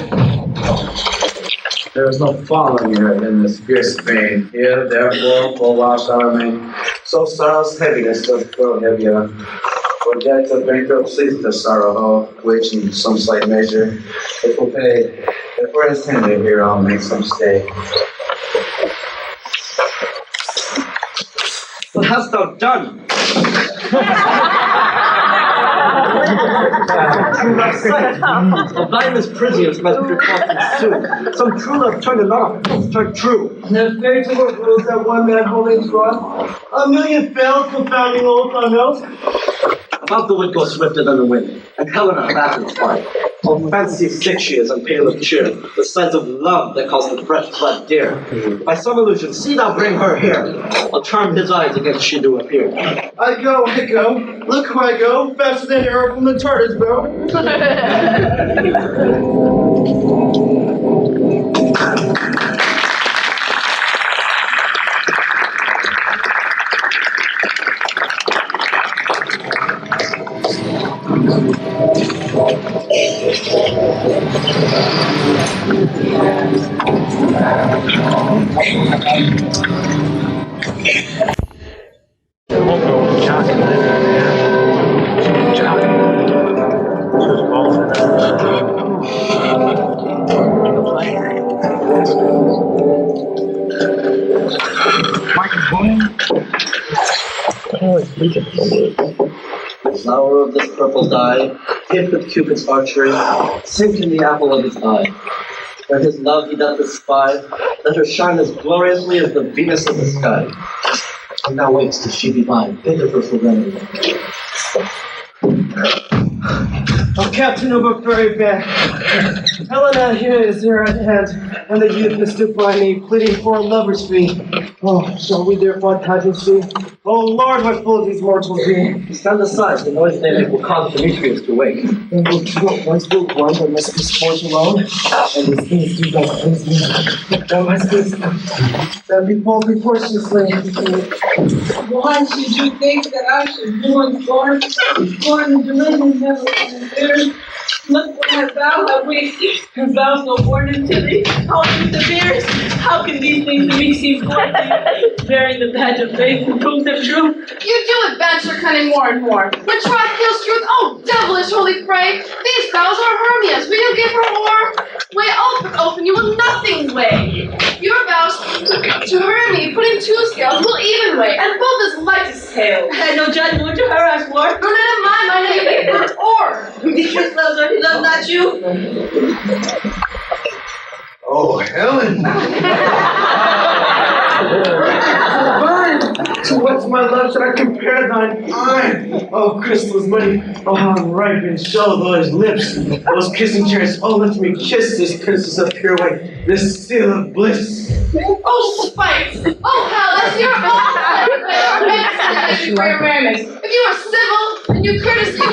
There is no falling here in this fierce vein. Here, therefore, for while shall remain, so sorrow's heaviness does grow heavier. For death of bankrupt cease the sorrow, which in some slight measure it will pay. If we're as tender here, I'll make some stay. What hast thou done? True love sight. A blindness Prisius must be caught soon. Some true love turned it off, turned true. The fate of what rules that one man holding strong, a million failed, confounding oath on oath. About the wind goes swifter than the wind, and Helena of Athens fight. Oh, fancy sick she is and pale of cheer, the sight of love that calls the fresh blood dear. By some illusion, see thou bring her here. I'll charm his eyes against she do appear. I go, look who I go, faster than arrow from the Tartar's bow. It's not flower of this purple dye, hid with Cupid's archery, sink in the apple of his eye. Where his love he doth espy, let her shine as gloriously as the Venus of the sky. And now waits till she be mine, bitter her for remedy. Oh, Captain of a furry bear, Helena here is here at hand, and the youth mistook by me, pleading for a lover's fee. Oh, shall we therefore pageantry? Oh, Lord, what fools these mortals be! Stand aside, the noise they make will cause Demetrius to wake. And will kill once will one, but must be sport alone, and these things do not please me. There must be that be pulled proportionately. Why should you think that I should born the religion never considered? Look what thou have wasted, and thou so born into thee. How can the beers? How can these things to me seem worthy? Bearing the badge of faith and prove them true. You do advance your cunning more and more. When tried feels truth, oh devilish holy prey! These vows are Hermia's. Will you give her more? Way open, you will nothing weigh. Your vows to Hermia, put in 2 scales, will even weigh, and both as light as hail. I had no judgment to her as for. No, none of mine name is or. Demetrius loves her, he loves not you. Oh, Helen! To what's my love should I compare thine eye? Oh, crystal's money, oh how ripe and show those lips, those kissing chairs. Oh, let me kiss this princess of pure white, this seal of bliss. Oh, spite! Oh, hell, that's your own medicine for your merriment. If you were civil and you courteous, you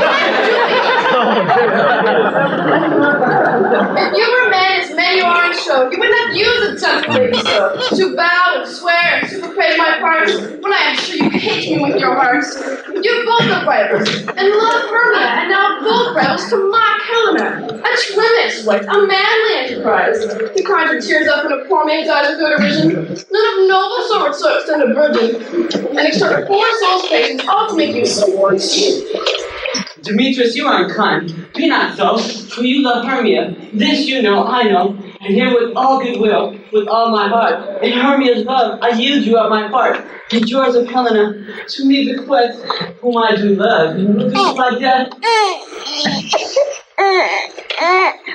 if you were men as men you are in show, you would not use a gentle lady so, to bow and swear and superpraise my parts, when I am sure you hate me with your hearts. You both are rivals, and love Hermia, and now both rivals to mock Helena. A trim exploit, a manly enterprise. To conjure tears up in a poor man's eyes of good origin. None of noble sort so extend a virgin, and extort 4 souls' patience, all to make you so worse. Demetrius, you are unkind. Be not so, for you love Hermia. This you know, I know, and here with all goodwill, with all my heart. In Hermia's love, I yield you up my part. And yours of Helena, to me bequeath, whom I do love, and will do my death.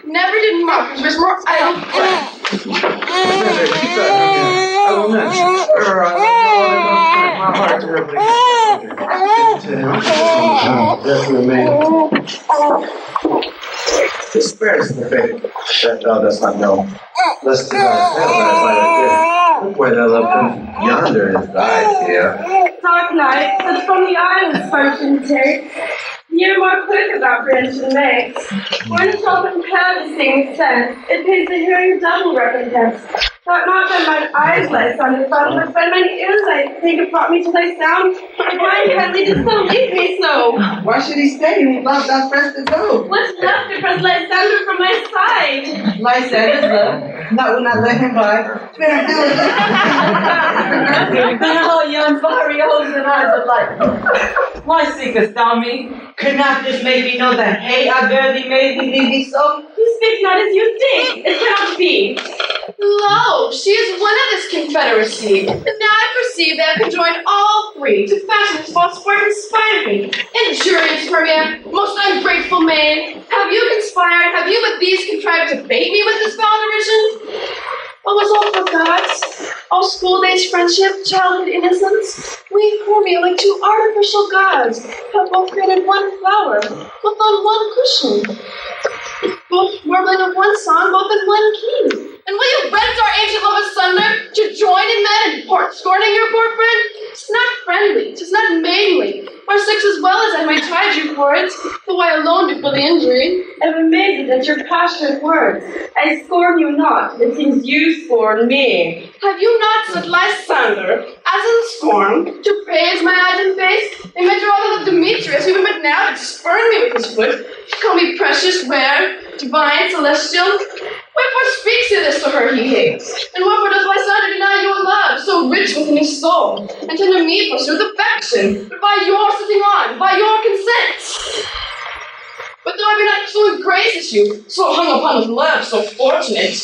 Never did mockers wish more idle breath. I will not stir my heart to her. Yes, remain. Spare the faith that thou dost not know, lest to thy fail thy by a gift. Where thy love comes yonder is thy dear. Dark night, but from the islands function take. You're more quick about branching legs. When it's all compared to sing sense, it pays the hearing double recompense. Thought not that mine eyes lie on the sun, but by mine ears I think it brought me to thy sound. Why has he did so leave me so? Why should he stay? He loves that friend to go. What's left to press Lysander from my side? Lysander's love, that will not let him by. Oh, young fiery hose and eyes of light. Why seekest thou me? Could not this make me know that hate I bear thee made thee leave me so? You speak not as you think. It cannot be. Lo, she is one of this confederacy. And now I perceive they have conjoined all 3 to fashion this false sport in spite of me. Injurious Hermia, most ungrateful maid, have you conspired, have you with these contrived to bait me with this foul derision? What was all for gods? All school days friendship, childhood innocence? We Hermia, like 2 artificial gods, have both created one flower, both on one cushion, both warbling of one song, both in one key. And will you rent our ancient love asunder to join in men and scorning your poor friend? 'Tis not friendly, 'tis not maidenly. Our sex as well as I might chide you for it, though I alone do feel the injury. I'm amazed at your passionate words. I scorn you not, it seems you scorn me. Have you not said Lysander, as in scorn, to praise my eyes and face? They meant rather of Demetrius, who even but now did spurn me with his foot, to call me precious, rare, divine, celestial. Wherefore speaks he this to her he hates? And wherefore does Lysander deny your love, so rich within his soul, and tender me forsooth affection, but by your sitting on, by your consent? But though I be not so gracious you, so hung upon with love, so fortunate,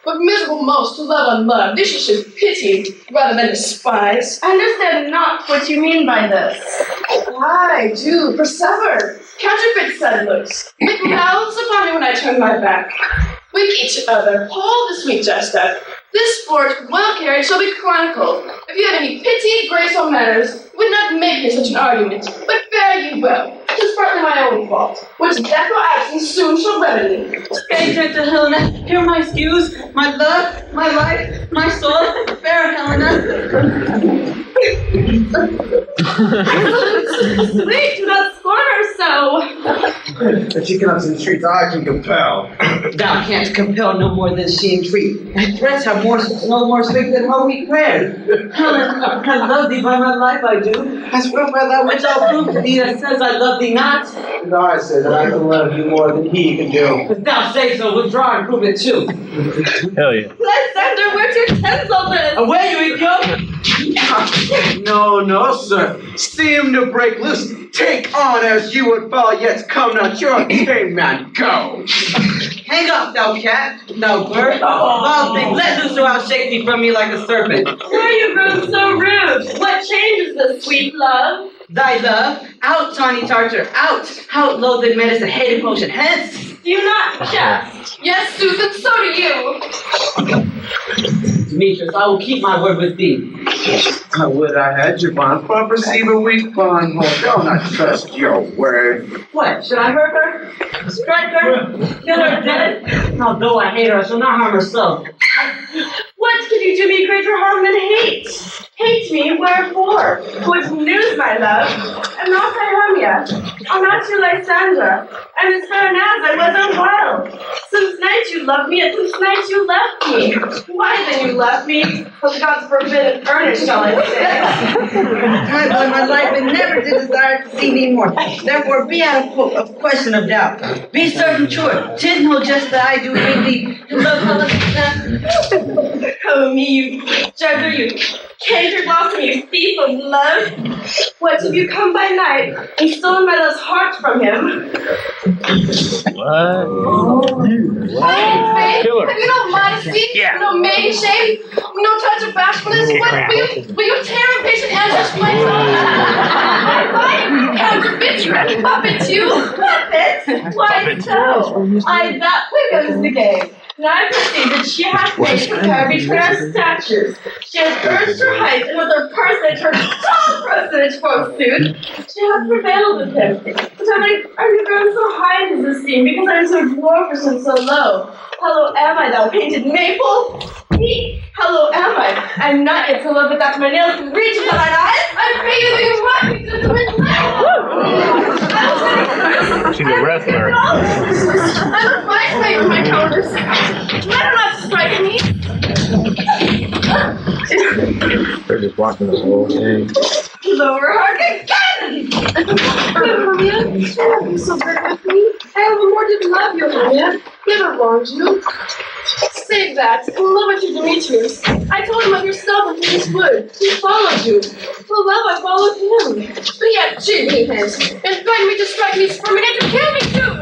But miserable most who love unloved, they should pity rather than despise. I understand not what you mean by this. I do persever. Counterfeit settlers. Make mouths upon me when I turn my back. With each other, hold the sweet jest up. This sport, well carried, shall be chronicled. If you had any pity, grace, or manners, you would not make me such an argument. But fare you well. 'Tis partly my own fault, which death or absence soon shall remedy. Stay gentle, Helena. Hear my excuse, my love, my life, my soul. Fair Helena. Sweet, do not scorn her so. If she cannot entreat, I can compel. Thou canst compel no more than she entreat. Thy threats have no more strength than her weak prayers. Helena, I love thee by my life, I do. I swear by that which I'll prove to thee that says I love thee not. And I say that I can love you more than he can do. If thou say so, withdraw and prove it too. Hell yeah. Lysander, where's your tinsel this? Away, you idiot! No, sir. Seem to break loose. Take on as you would fall, yet come not your tame man. Go. Hang up, thou cat, thou bird. Wild thing, let loose or I'll shake thee from me like a serpent. Why are you grown so rude? What changes this, sweet love? Thy love, out, tawny tartar, out loathed medicine, hated potion, hence! Do you not jest? Yes, Sooth, and so do you. Demetrius, I will keep my word with thee. I would I had your bond, but perceive a weak bond. Shall not trust your word. What, should I hurt her? Strike her? Kill her dead? Although I hate her, I shall not harm herself. What can you do me greater harm than hate? Hate me, wherefore? Good news, my love. I'm not Hermia. I'm not your Lysander. I'm as fair as I was on wild. Since night you loved me, and since night you left me. Why then you left me? Of God's forbidden earnest, shall I say? I by my life and never did desire to see thee more. Therefore be out of question of doubt. Be certain sure, 'tis no jest that I do hate thee. To love Helena. Oh, me, you juggler, you canker blossom, you thief of love. What, have you come by night and stolen my love's heart from him? What? Faith, Kill her. have you no modesty? Yeah. No maiden shame? No touch of bashfulness? What, will you tear impatient answers from my tongue? Counterfeit, you puppet, you! Puppet? Why so? I that quickens the game. Now I perceive that she hath made compare between our statures. She has urged her height, and with her personage, her tall personage, forsooth, she hath prevailed with him. But I'm like, are you grown so high in his esteem, because I'm so dwarfish and so low? Hello am I, thou painted maple? Me? Hello am I? I'm not yet so low, but that my nails can reach into thine eyes. I pray you that you rock me gentlemen. She's a wrestler. I'm a fine weight for my counters. Better not strike me. They're just watching this whole thing. Lower heart again! Maria, don't be so bitter with me. I have more to love you, Maria. Never wronged you. Save that, and love it to Demetrius. I told him of yourself and his word. He followed you. For love, I followed him. But he had cheated me hence, and begged me to strike me, spur me, and to kill me too.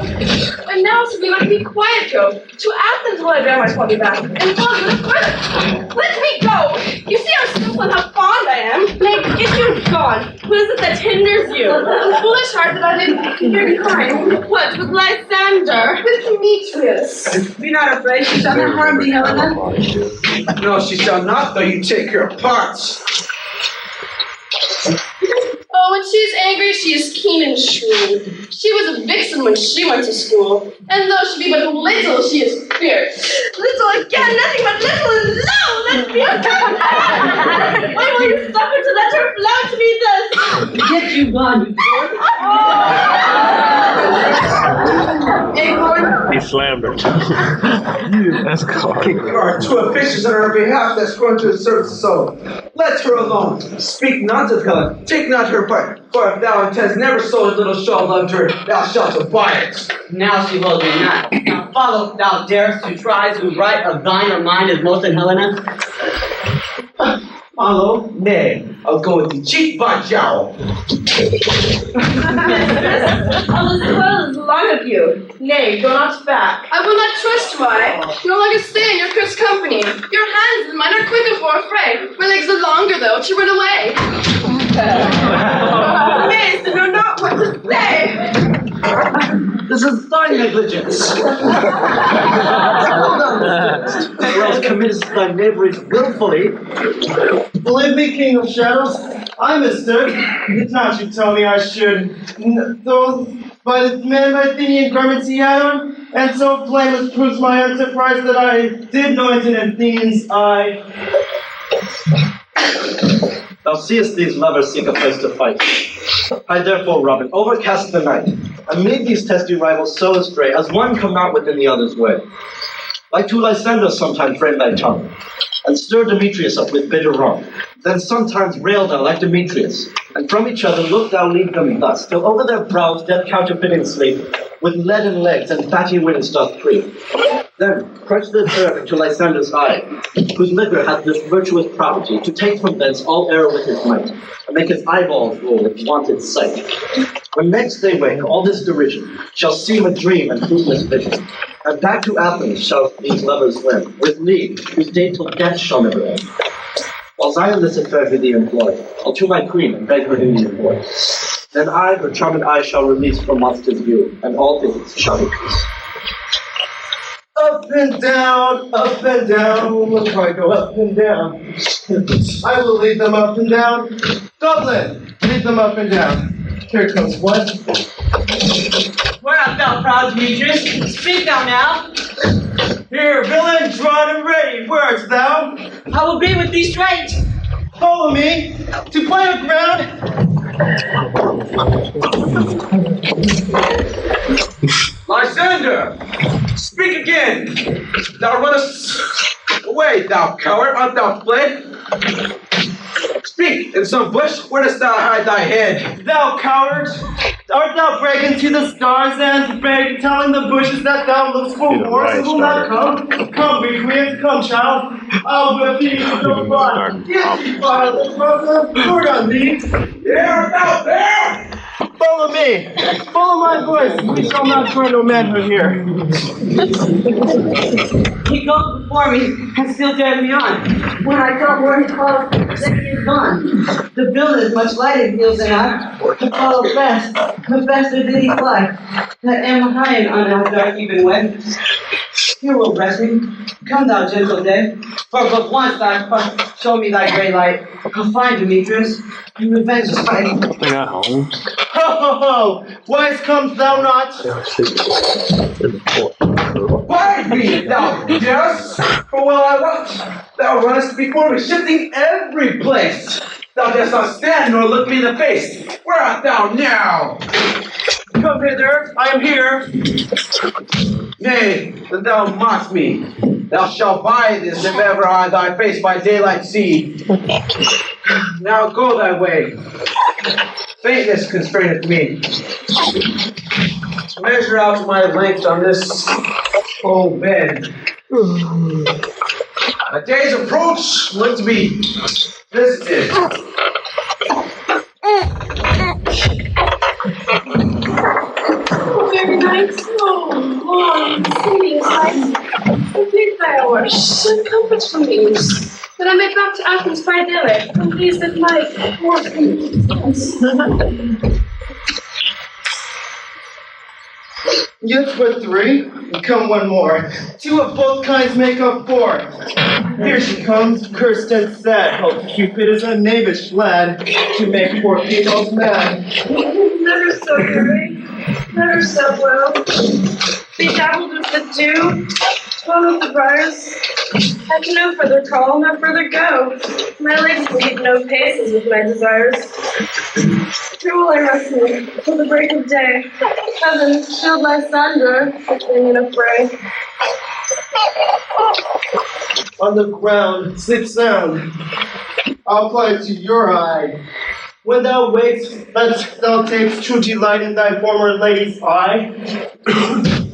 And now should we let me quiet go. To Athens will I bear my body back, and follow you further. Let me go! You see how simple and how fond I am? Nay, get you gone. Who is it that hinders you? The foolish heart that I didn't hear behind. What, with Lysander? With Demetrius. Be not afraid, she shall not harm thee, Helena. No, she shall not, though you take her parts. Oh, when she's angry, she is keen and shrewd. She was a vixen when she went to school, and though she be but little, she is fierce. Little again, nothing but little and low. Let me come. Why will you suffer to let her flout to me thus? Get you gone, you He slammed her. That's cool. You are too officious on her behalf that's going to assert so. Let her alone. Speak not of Helen. Take not her part. For if thou intends never so a little show of love to her, thou shalt abide it. Now she will be not. Now follow, thou darest to try to right of thine or mine as most in Helena. Follow? Nay. I'll go with the cheek by jowl. All as well as fond of you. Nay, go not back. I will not trust why. No longer stay in your cursed company. Your hands and mine are quicker for a fray. My legs are longer, though, to run away. Miss, know not what to say. This is thy negligence. Hold on, or else committest thy knaveries willfully. Believe me, King of Shadows, I mistook. Did not you tell me I should, though by the man by Athenian garments he had on, and so blameless proves my enterprise that I did know it in Athenian's eye. Thou seest these lovers seek a place to fight. I therefore, Robin, overcast the night, and made these testy rivals so astray, as one come not within the other's way. Like to Lysander sometime frame thy tongue, and stir Demetrius up with bitter wrong. Then sometimes rail thou like Demetrius, and from each other look thou lead them thus, till over their brows dead counterfeiting sleep, with leaden legs and fatty wings doth creep. Then crush this herb into Lysander's eye, whose liquor hath this virtuous property, to take from thence all error with his might, and make his eyeballs roll with wonted sight. When next they wake, all this derision shall seem a dream and fruitless vision. And back to Athens shall these lovers swim, with league, whose date till death shall never end. Whilst I in this affair do thee employ, I'll to my queen and beg her in your voice. Then I, her charming eye, shall release from monster's view, and all things shall be peace. Up and down, we'll try go up and down. I will lead them up and down. Dublin, lead them up and down. Here comes one. Where art thou, proud Demetrius? Speak thou now. Here, villain, drawn and ready. Where art thou? I will be with thee straight. Follow me to plain ground. Lysander, speak again. Thou runnest away, thou coward. Art thou fled? Speak, in some bush, where dost thou hide thy head? Thou coward, art thou breaking to the stars and beg, telling the bushes that thou lookst for wars and will not come? Come, recreant, come, child. I'll whip thee with no blood. Get thee, violet brother, Lord on thee. There, art thou there? Follow me. Follow my voice. We shall not turn no manhood here. He goes before me and still drives me on. When I come where he calls, then he is gone. The build is much lighter heels than I. To follow fast, the faster did he fly. That am high on our dark even way. Here will rest me. Come thou gentle day. For but once thou show me thy grey light. I'll find Demetrius, and revenge is fighting. Ho, ho, ho! Whence comes thou not? Why me, thou darest? For while I watch, thou runnest before me, shifting every place. Thou dost not stand nor look me in the face. Where art thou now? Come hither, I am here. Nay, that thou mockst me. Thou shalt buy this if ever I thy face by daylight see. Now go thy way. Faintness constraineth me. Measure out my length on this old bed. A day's approach when to be visited. Oh, very nice. Oh, long, singing sights. Complete thy hours. Send comforts from these. That I may back to Athens by daylight, and these that like more convenience. Yet but three, and come one more. Two of both kinds make up four. Here she comes, cursed and sad. Oh, Cupid is a knavish lad to make poor females mad. Never so hurry, never so well. Bedabbled with the dew, full of the briars. I can no further call, no further go. My legs lead no paces with my desires. Here will I rest me till the break of day. Heaven, shield Lysander, thing in a fray. On the ground, sleep sound. I'll apply it to your eye. When thou wakest, let thou take true delight in thy former lady's eye.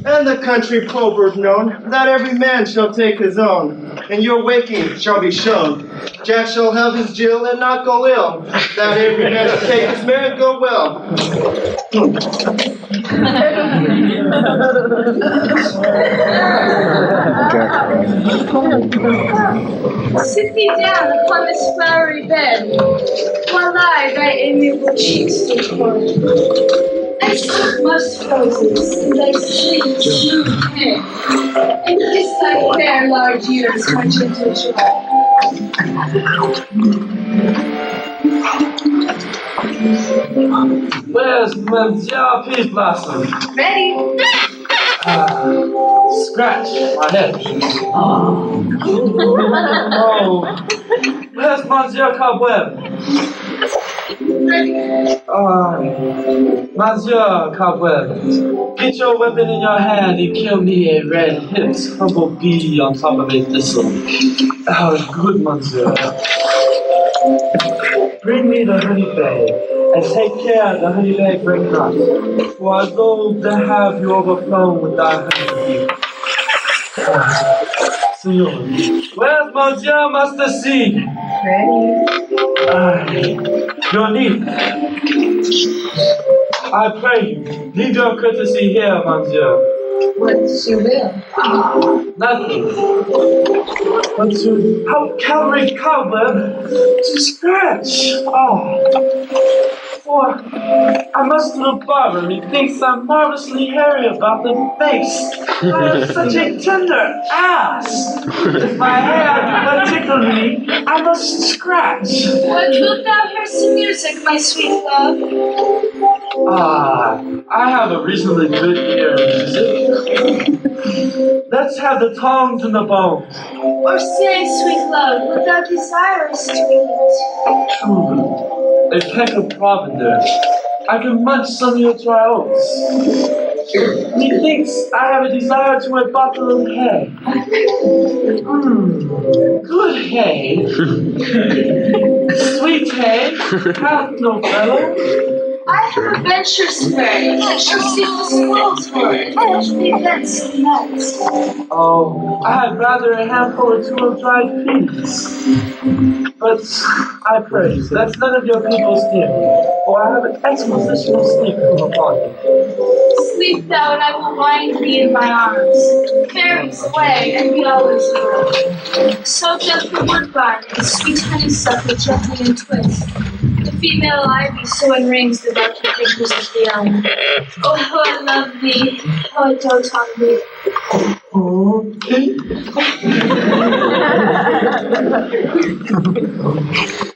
And the country proverb known, that every man shall take his own, and your waking shall be shown. Jack shall have his Jill and not go ill, that every man shall take his merry go well. Sit thee down upon this flowery bed, while I thy amiable cheeks do court. I sip musk roses in thy sleek, smooth hair, and kiss thy fair large ears, my gentle child. Where's Monsieur Peace Blossom? Ready? Scratch my head. Oh, where's Monsieur Cobweb? Ready? Monsieur Cobweb, get your weapon in your hand and kill me a red-hipped humble bee on top of a thistle. Oh, good Monsieur. Bring me the honey bag, and take care the honey bag break not, for I go to have you overflown with thy honey. Senor, where's Monsieur Master C? Your niece. I pray you, leave your courtesy here, Monsieur. What's your will? Nothing. But to help Calvary Cobweb to scratch. For I must do the barber. Methinks I'm marvelously hairy about the face. I have such a tender ass. If my hair but tickle me, I must scratch. What wilt thou hear some music, my sweet love? I have a reasonably good ear in music. Let's have the tongs and the bones. Or say, sweet love, what thou desirest to eat? Truly, a peck of provender. I can munch some of your dry oats. Methinks I have a desire to a bottle of hay. Good hay. Sweet hay. Hath no fellow. I have a venture spray that shall seek the squirrels for it, and fetch me thence some nuts. Oh, I had rather a handful or two of dried peas. But I pray you, that's none of your people's doing, for I have an expositional sleep come upon you. Sleep thou, and I will wind thee in my arms, carry us away, and be always good. So gentle woodbine, and sweet honeysuckle gently in twist. The female ivy so enrings the dark fingers of the elm. Oh, how I love thee, how I dote on thee.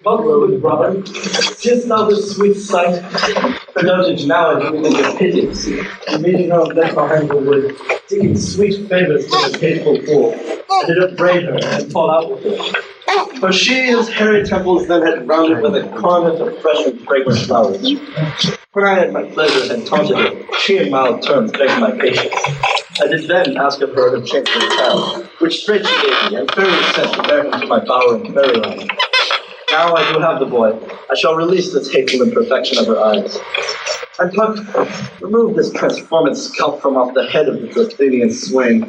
Welcome, brother. Seest thou this sweet sight? For dotage now I do with your pigeons, meeting her left behind the wood, digging sweet favors from the hateful pool, and did upbraid her and fall out with her. For she his hairy temples then had rounded with a coronet of fresh and fragrant flowers. When I at my pleasure had taunted her, she in mild terms begged my patience. I did then ask of her to change her child, which straight she gave me, and fairly sent to bear him to my bower in fairyland. Now I do have the boy. I shall release this hateful imperfection of her eyes. And Puck, remove this transformed scalp from off the head of the Athenian swain,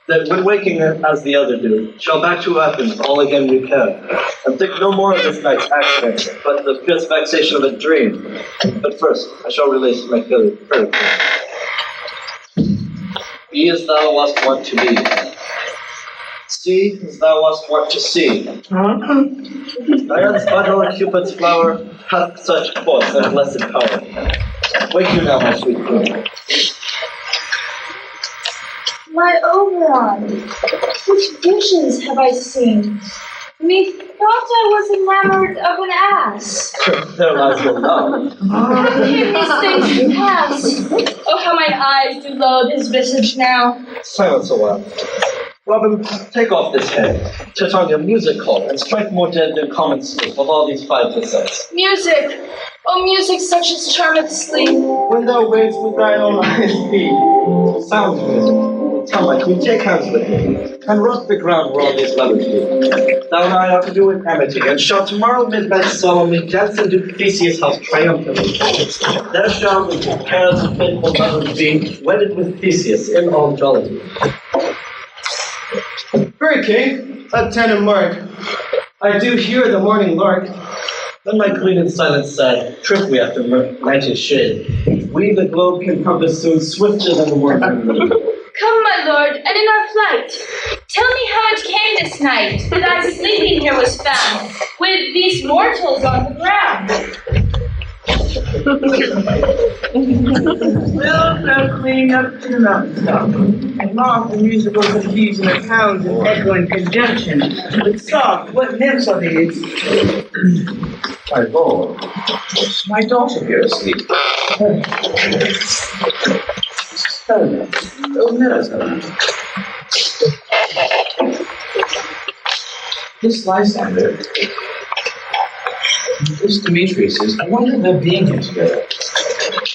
that when waking as the other do, shall back to Athens all again repair. And think no more of this night's accident, but the fierce vexation of a dream. But first, I shall release my fairy. Be as thou wast wont to be. See as thou wast wont to see. Diana's bud or Cupid's flower hath such force and blessed power. Wake you now, my sweet queen. My Oberon, which visions have I seen? Methought I was enamored of an ass. There lies your love. How came these things to pass? Oh, how mine eyes do loathe his visage now. Silence a while. Robin, take off this head. Titania, music call, and strike more dead than common sleep of all these 5 percents. Music! Oh, music such as charmeth sleep. When thou wakes with thy own eyes feed, sounds music. Tell my queen, take hands with me, and rock the ground where all these lovers be. Thou and I are to do in amity, and shall tomorrow midnight solemnly dance into Theseus' house triumphantly. There shall the parents of faithful lovers be, wedded with Theseus in all jollity. Very king, Lieutenant Mark. I do hear the morning lark. Then my queen in silence said, trip we after night is shade. We, the globe, can compass soon swifter than the wind. Come, my lord, and in our flight, tell me how it came this night that I sleeping here was found, with these mortals on the ground. Will fell clean up to the mountaintop, and marked the musical confusion of sounds and echoing conjunction. But soft, what nymphs are these? My lord, my daughter here asleep. Helena. Oh, Helena. This Lysander, this Demetrius, I wonder if they're being here together.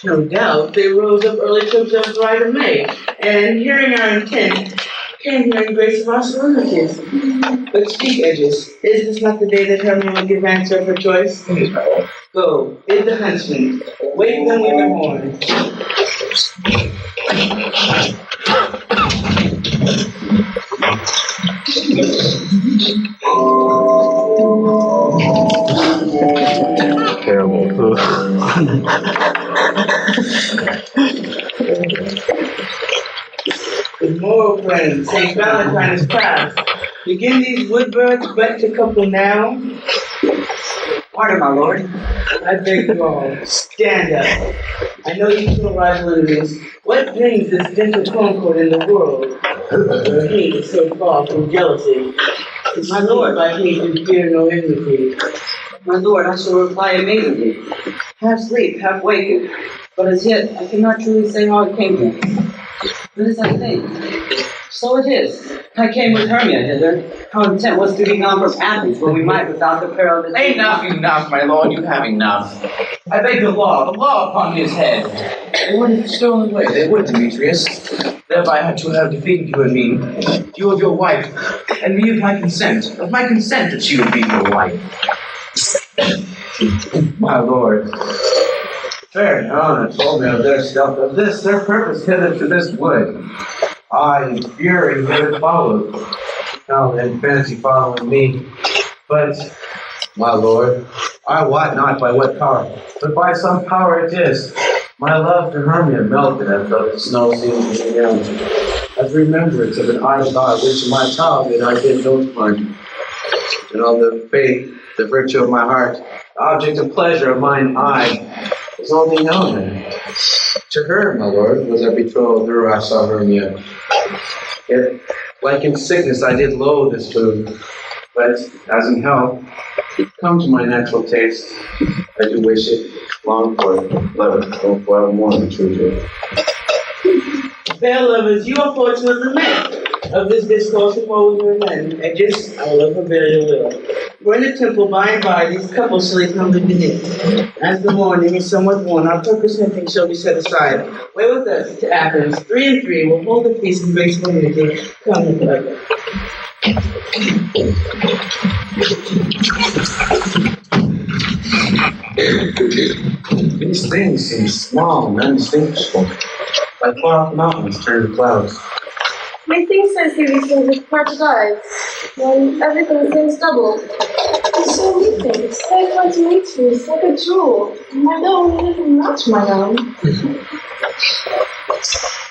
No doubt they rose up early to observe the rite of May, and hearing our intent, came here in grace of our solemnities. But speak, Edges, is this not the day that Helena will give answer of her choice? It is, my lord. Go, bid the huntsman, wake them with their horn. Terrible. Good morrow, friends. St. Valentine is past. Begin these woodbirds but to couple now. Pardon, my lord. I beg you all, stand up. I know you two rival enemies. What brings this gentle concord in the world? Where hate is so far from jealousy. My lord. I hate and fear no enmity. My lord, I shall reply amazingly. Half sleep, half wake, but as yet I cannot truly say how it came here. But as I think, so it is. I came with Hermia hither. Our intent was to be gone from Athens when we might without the peril of the Enough, my lord, you have enough. I beg the law upon his head. They would have stolen away, they would, Demetrius. Thereby had to have defeated you and me, you of your wife, and me of my consent that she would be your wife. My lord, fair Helena told me of their stealth, of this, their purpose hither to this wood. I, in fury, hither followed. Now then, fancy following me. But, my lord, I wot not by what power, but by some power it is. My love to Hermia melted as though the snow seemed to be down. As remembrance of an idle god which in my childhood I did no part. And all the faith, the virtue of my heart, the object of pleasure of mine eye, was only Helena. To her, my lord, was I betrothed, her I saw Hermia. Yet, like in sickness, I did loathe this food, but as in health, come to my natural taste. I do wish it, long for it, love it, oh, forevermore, the true. Fair lovers, you are fortunately met. Of this discourse before we remain, and just I will forbid your will. We're in the temple by and by, these couples shall come to beneath. As the morning is somewhat worn, our purpose nothing shall be set aside. Way with us to Athens, 3 and 3 will hold the peace and graceful unity. Come with us. These things seem small and undistinguishable, like far off mountains turned to clouds. Methinks I see these things with parted eyes, when everything seems doubled. And so methinks, I come to meet you like a jewel, my own little not my own.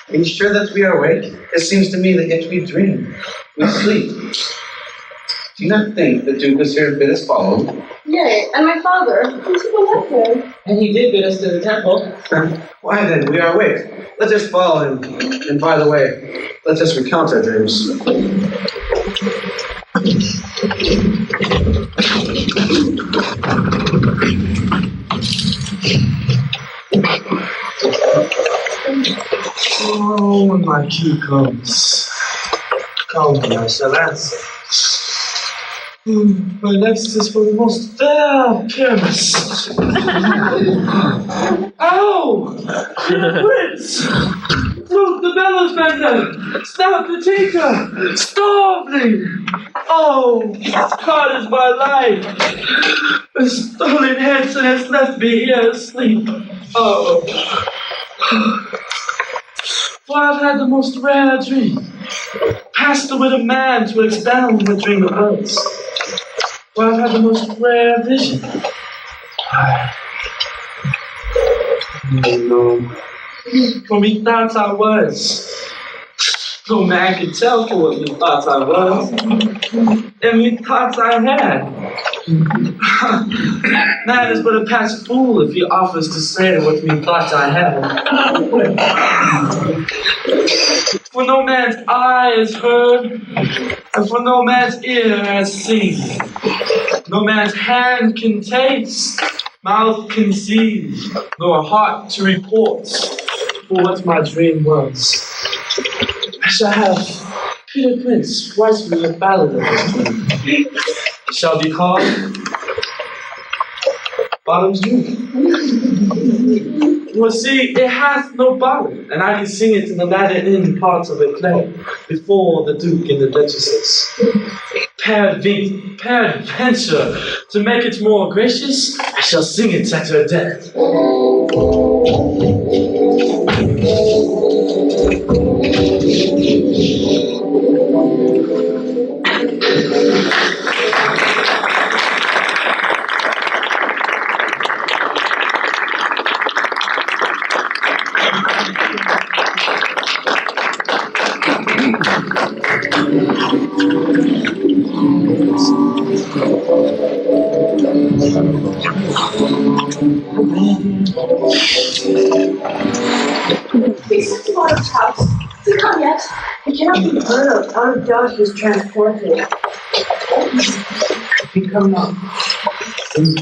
Are you sure that we are awake? It seems to me that yet we dream. We sleep. Do you not think the Duke was here to bid us follow? Yea, and my father, who took a letter. And he did bid us to the temple. Why then, we are awake. Let us follow him. And by the way, let us recount our dreams. Oh, when my cue comes. Call me, I shall answer. My next is for the most fair appearance. Ow! Prince! Look, the bellows bender! Stop the taker! Stop me! Oh, God is my life! The stolen Henson has left me here asleep. Oh. For I've had the most rare dream. Past the wit of man to expound the dream of words. For I've had the most rare vision. For me thoughts I was. No man could tell for what me thoughts I was. And me thoughts I had. Man is but a passive fool if he offers to say what me thoughts I had. For no man's eye has heard, and for no man's ear has seen. No man's hand can taste, mouth conceive, nor heart to report for what my dream was. I shall have Peter Quince write me a ballad of this dream. It shall be called Bottom's Dream. Well, see, it has no bottom, and I can sing it in the latter end parts of a play before the Duke and the Duchesses. Peradventure, to make it more gracious, I shall sing it at her death. It's such a lot of house. Has it come yet? It cannot be heard of. Out of doubt he was transported. He come now. You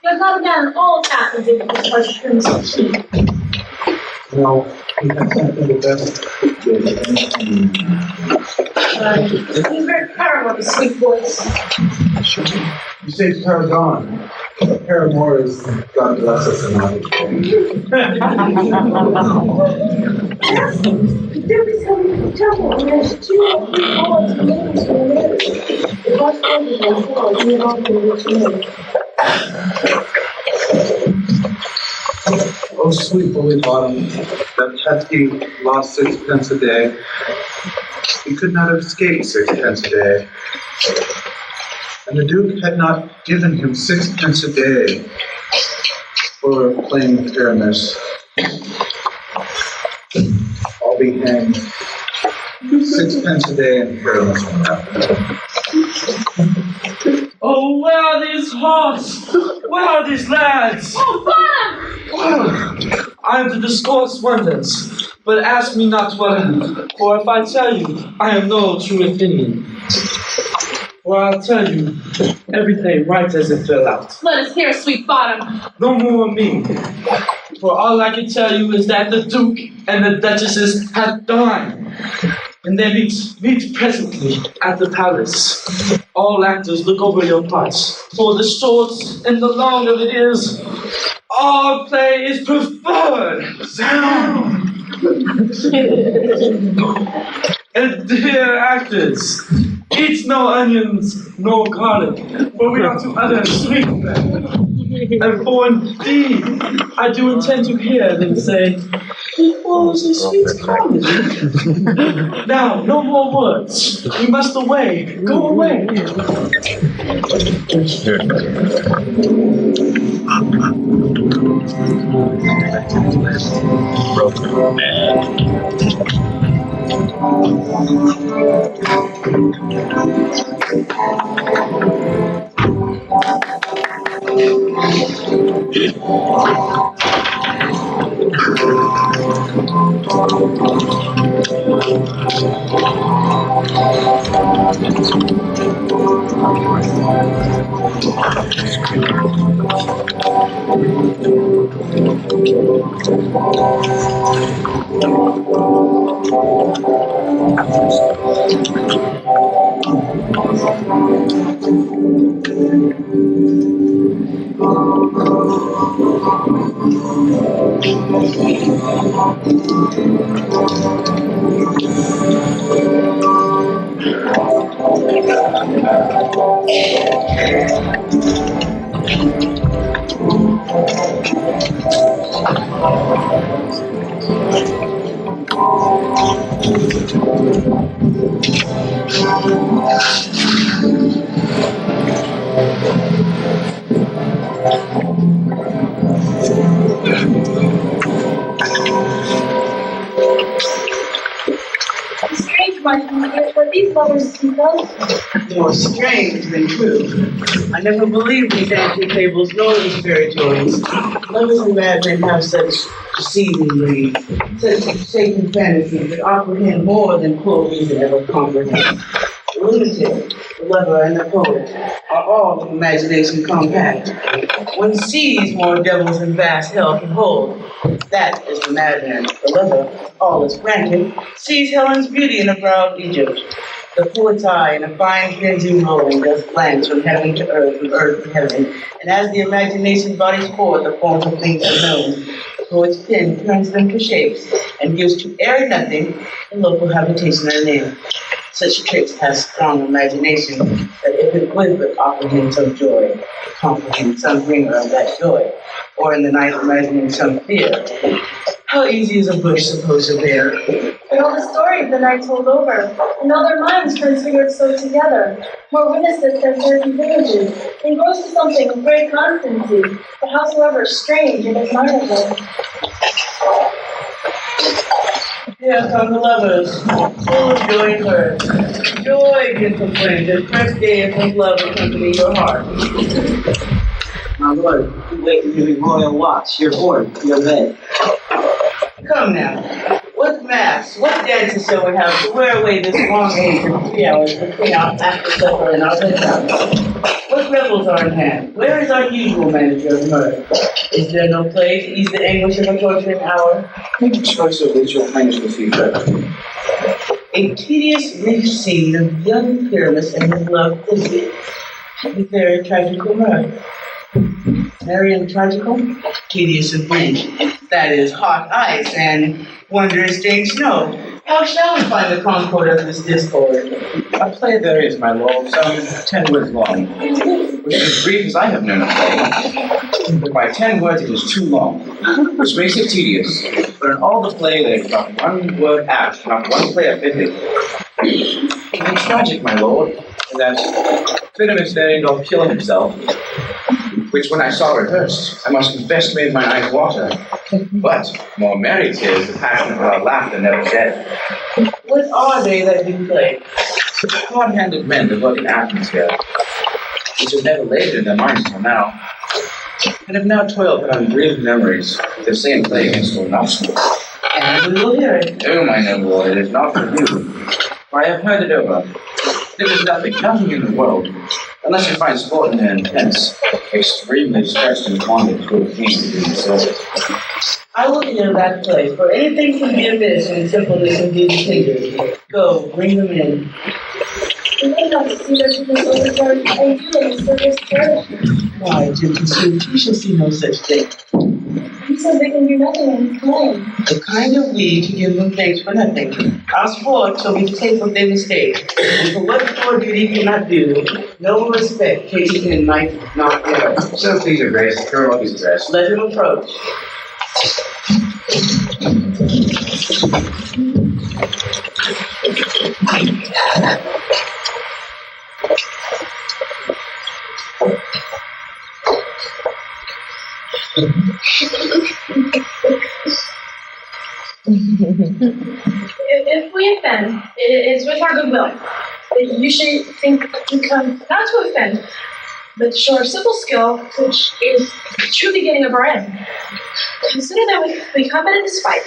You're not again all happens if the questions of sheep. No, he has something to better. He's very proud of his sweet voice. You say it's Paragon. Paramore is God bless us and all. Yes, there is some trouble. There's 2 or 3 hours remaining to the marriage. The first one is on 4, we have been rich men. Oh, sweet Bully Bottom, that pesky lost 6 pence a day. He could not have escaped 6 pence a day. And the Duke had not given him 6 pence a day for playing with Aramis. I'll be hanged. 6 pence a day in Aramis won't happen. Oh, where are these hearts? Where are these lads? Oh, Bottom! I am to discourse wonders, but ask me not what, for if I tell you, I am no true Athenian. For I'll tell you everything right as it fell out. Let us hear, sweet Bottom. No more of me. For all I can tell you is that the Duke and the Duchesses have dined. And they meet presently at the palace. All actors look over your parts. For the short and the long of it is, all play is preferred. Sound. And dear actors, eat no onions nor garlic, for we are to utter sweet them. And for indeed, I do intend to hear them say, it was a sweet comedy. Now, no more words. We must away. Go away. Broken man. might be what these lovers speak of. More strange than true. I never believed these ancient fables nor these fairy stories. Lovers and madmen have such deceivingly, such shaken fantasies that comprehend more than poor reason ever comprehends. The lunatic, the lover, and the poet are all of imagination compact. One sees more devils than vast hell can hold. That is the madman. The lover, all is frantic, sees Helen's beauty in the brow of Egypt. The poet's eye in a fine cleansing rolling does glance from heaven to earth, from earth to heaven. And as the imagination bodies forth the forms of things unknown, the poet's pen turns them to shapes and gives to airy nothing a local habitation and name. Such tricks has strong imagination that if it would but comprehend some joy, comprehend some bringer of that joy, or in the night imagining some fear, how easy is a bush supposed to bear? And all the stories the night told over, and all their minds transfigured so together, more witnesses than certain images, engrossed to something of great constancy, but howsoever strange and admirable. Here come the lovers, full of joy and mirth. Joy, gentle friend, the first day of his love accompany your heart. My lord, you wait until your royal watch, your board, your bed. Come now. What masks, what dances shall we have to wear away this long age of 3 hours between our after supper and our bedtime? What revels are in hand? Where is our usual manager of mirth? Is there no play to ease the anguish of a torturing hour? Make a choice of which your highness will see better. A tedious brief scene of young Pyramus and his love Thisbe. The very tragical mirth. Merry and tragical, tedious and brief. That is hot ice and wondrous dank snow. How shall we find the concord of this discord? A play there is, my lord, some 10 words long, which is as brief as I have known a play. But by 10 words it is too long, which makes it tedious. But in all the play there is not one word apt, not one play omitted. The tragic, my lord, is that Pyramus therein doth kill himself, which when I saw rehearsed, I must confess made my eyes water. But more merry 'tis the passion of our laughter never shed. What are they that do play? Hard-handed men devoting Athens here, which have never labored in their minds till now, and have now toiled on dreamed memories with the same play against old nostrils. And we will hear it. Oh, my noble lord, it is not for you, for I have heard it over. There is nothing in the world, unless you find sport in their intense, extremely stretched and quanted to obtain to do themselves. I will hear that play, for anything can be amiss when simpleness and duty hindered. Go, bring them in. We may not see their people's overcharge and you in the service church. Why, gentle sweet, you shall see no such thing. You said they can do nothing in play. The kind of we to give them thanks for nothing. Our sport shall be to take what they mistake. And for what poor duty cannot do, no respect cases in might not bear. So please your grace, throw up his dress. Let him approach. If we offend, it is with our goodwill. You should think we come not to offend, but to show our simple skill, which is the true beginning of our end. Consider that we come at this fight.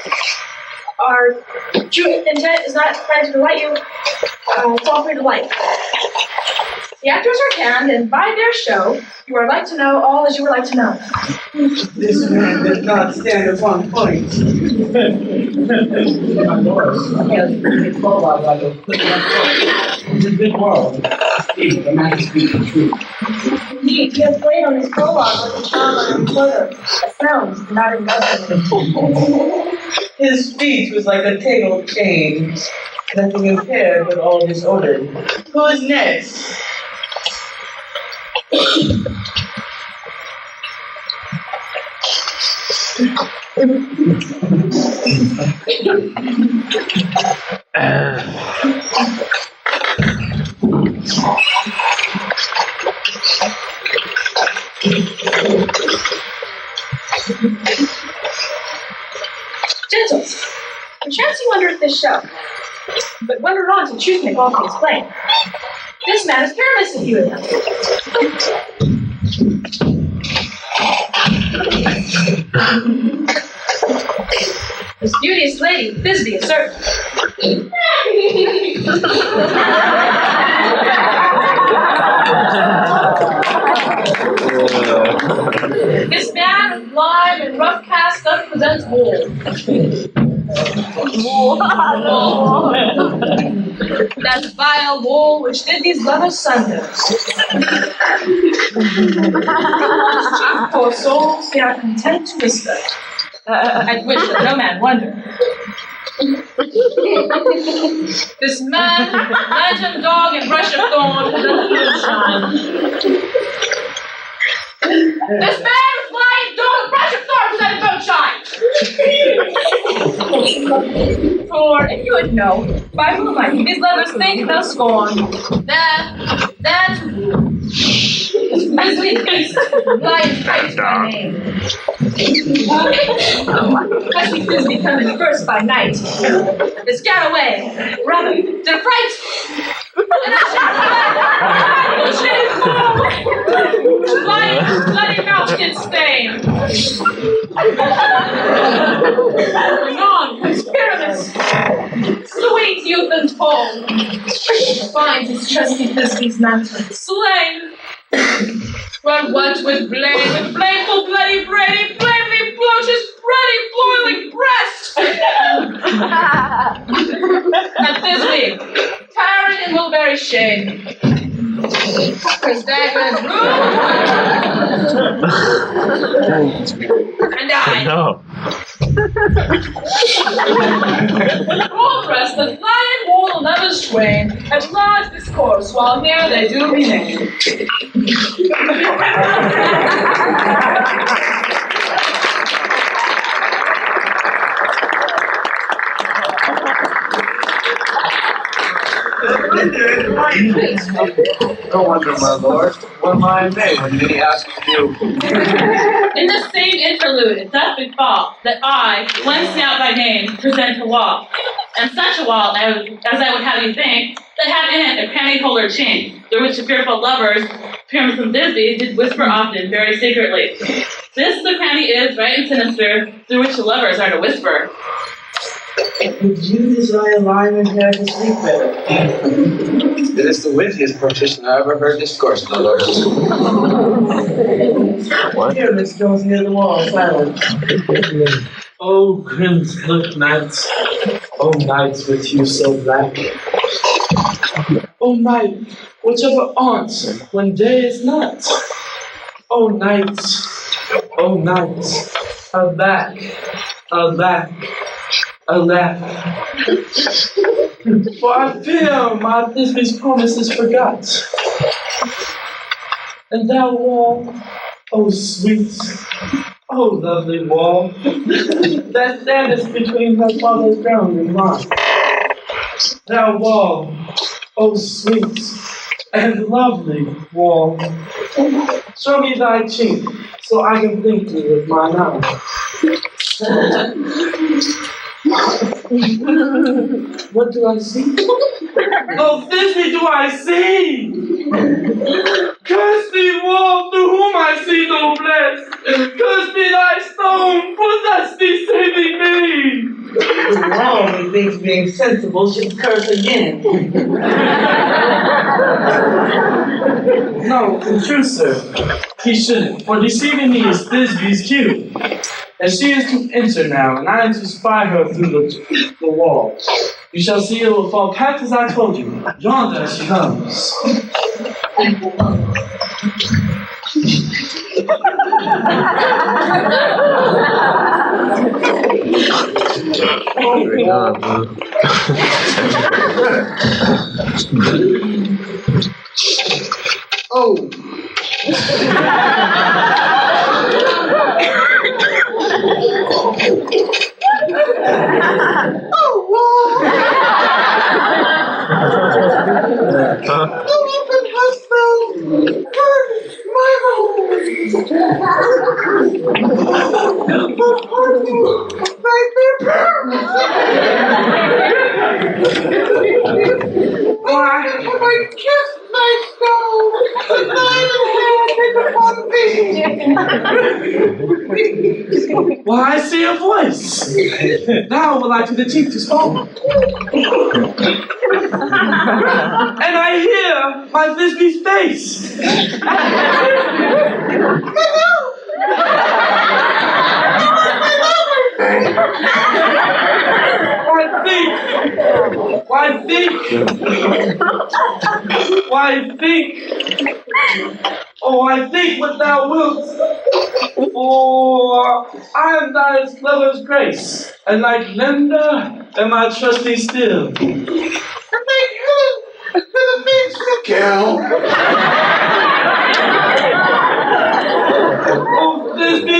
Our true intent is not trying to delight you, it's all for delight. The actors are canned, and by their show, you are like to know all as you would like to know. This man does not stand upon point. My lord, he has a big prologue like a quick It's a good world. The man is speaking truth. Indeed, he has played on his prologue like a child on a recorder. It sounds not in His speech was like a tale of chains, nothing impaired but all disordered. Who is next? Gentles, perchance you wonder at this show. But when we're on to truth make all things plain. This man is careless of you and them. This beauteous lady, Thisbe, is certain. This man of blind and rough cast doth present wool. That vile wool which did these lovers sunder. Chief poor souls, they are content to whisper, at which let no man wonder. This man, lantern dog and brush of thorn, doth moonshine. This man is lying dog, brush of thorns, and moonshine. For if you would know, by moonlight these lovers think no scorn. That this grisly beast, lion fright by name. Has we Thisbe coming first by night. Is gone away, rather, to fright. And I shall lying bloody mouth did stain. Non, conspiramus, sweet youth and tall, finds his trusty Thisbe's mantle slain. Well, what with blameful bloody Brady, blamely blows his bloody boiling breast. And Thisbe, tiring in mulberry shade, her staggering and I. No. All the rest, the lion wool lovers twain, at large discourse, while here they do remain. No wonder, my lord. What am I made when he asks you? In the same interlude, it doth befall that I, one snout by name, present a wall. And such a wall, as I would have you think, that had in it a cranny holder chain, through which the fearful lovers, Pyramus and Thisbe, did whisper often, very secretly. This the cranny is, right and sinister, through which the lovers are to whisper. Would you desire alignment here to sleep better? It is the wittiest partition I ever heard discourse, my lord. Pyramus goes near the wall, silent. Oh, grim slick nights. Oh, nights with you so black. Oh, night, whichever aunts when day is not. Oh, nights, alack, alack, alack. For I fear my Thisbe's promises forgot. And thou wall, oh sweet, oh lovely wall, that standeth between her father's ground and mine. Thou wall, oh sweet and lovely wall, show me thy cheek so I can think thee with mine eye. What do I see? Oh, Thisbe, do I see? Curse thee, wall, through whom I see no bless. Curse be thy stone, possess thee, saving me. The wall, methinks, being sensible, should curse again. No, in truth, sir, he shouldn't, for deceiving me is Thisbe's cue. And she is to enter now, and I am to spy her through the wall. You shall see it will fall packed as I told you. Yonder she comes. Oh. and kiss my stone. With thine hand upon me. Why, I see a voice. Now will I to the chief to spawn. And I hear my Thisbe's face. I think what thou wilt, for I am thy lover's grace, and like Linda am I trusty still. Thank heaven for the things you kill. Oh, Thisbe,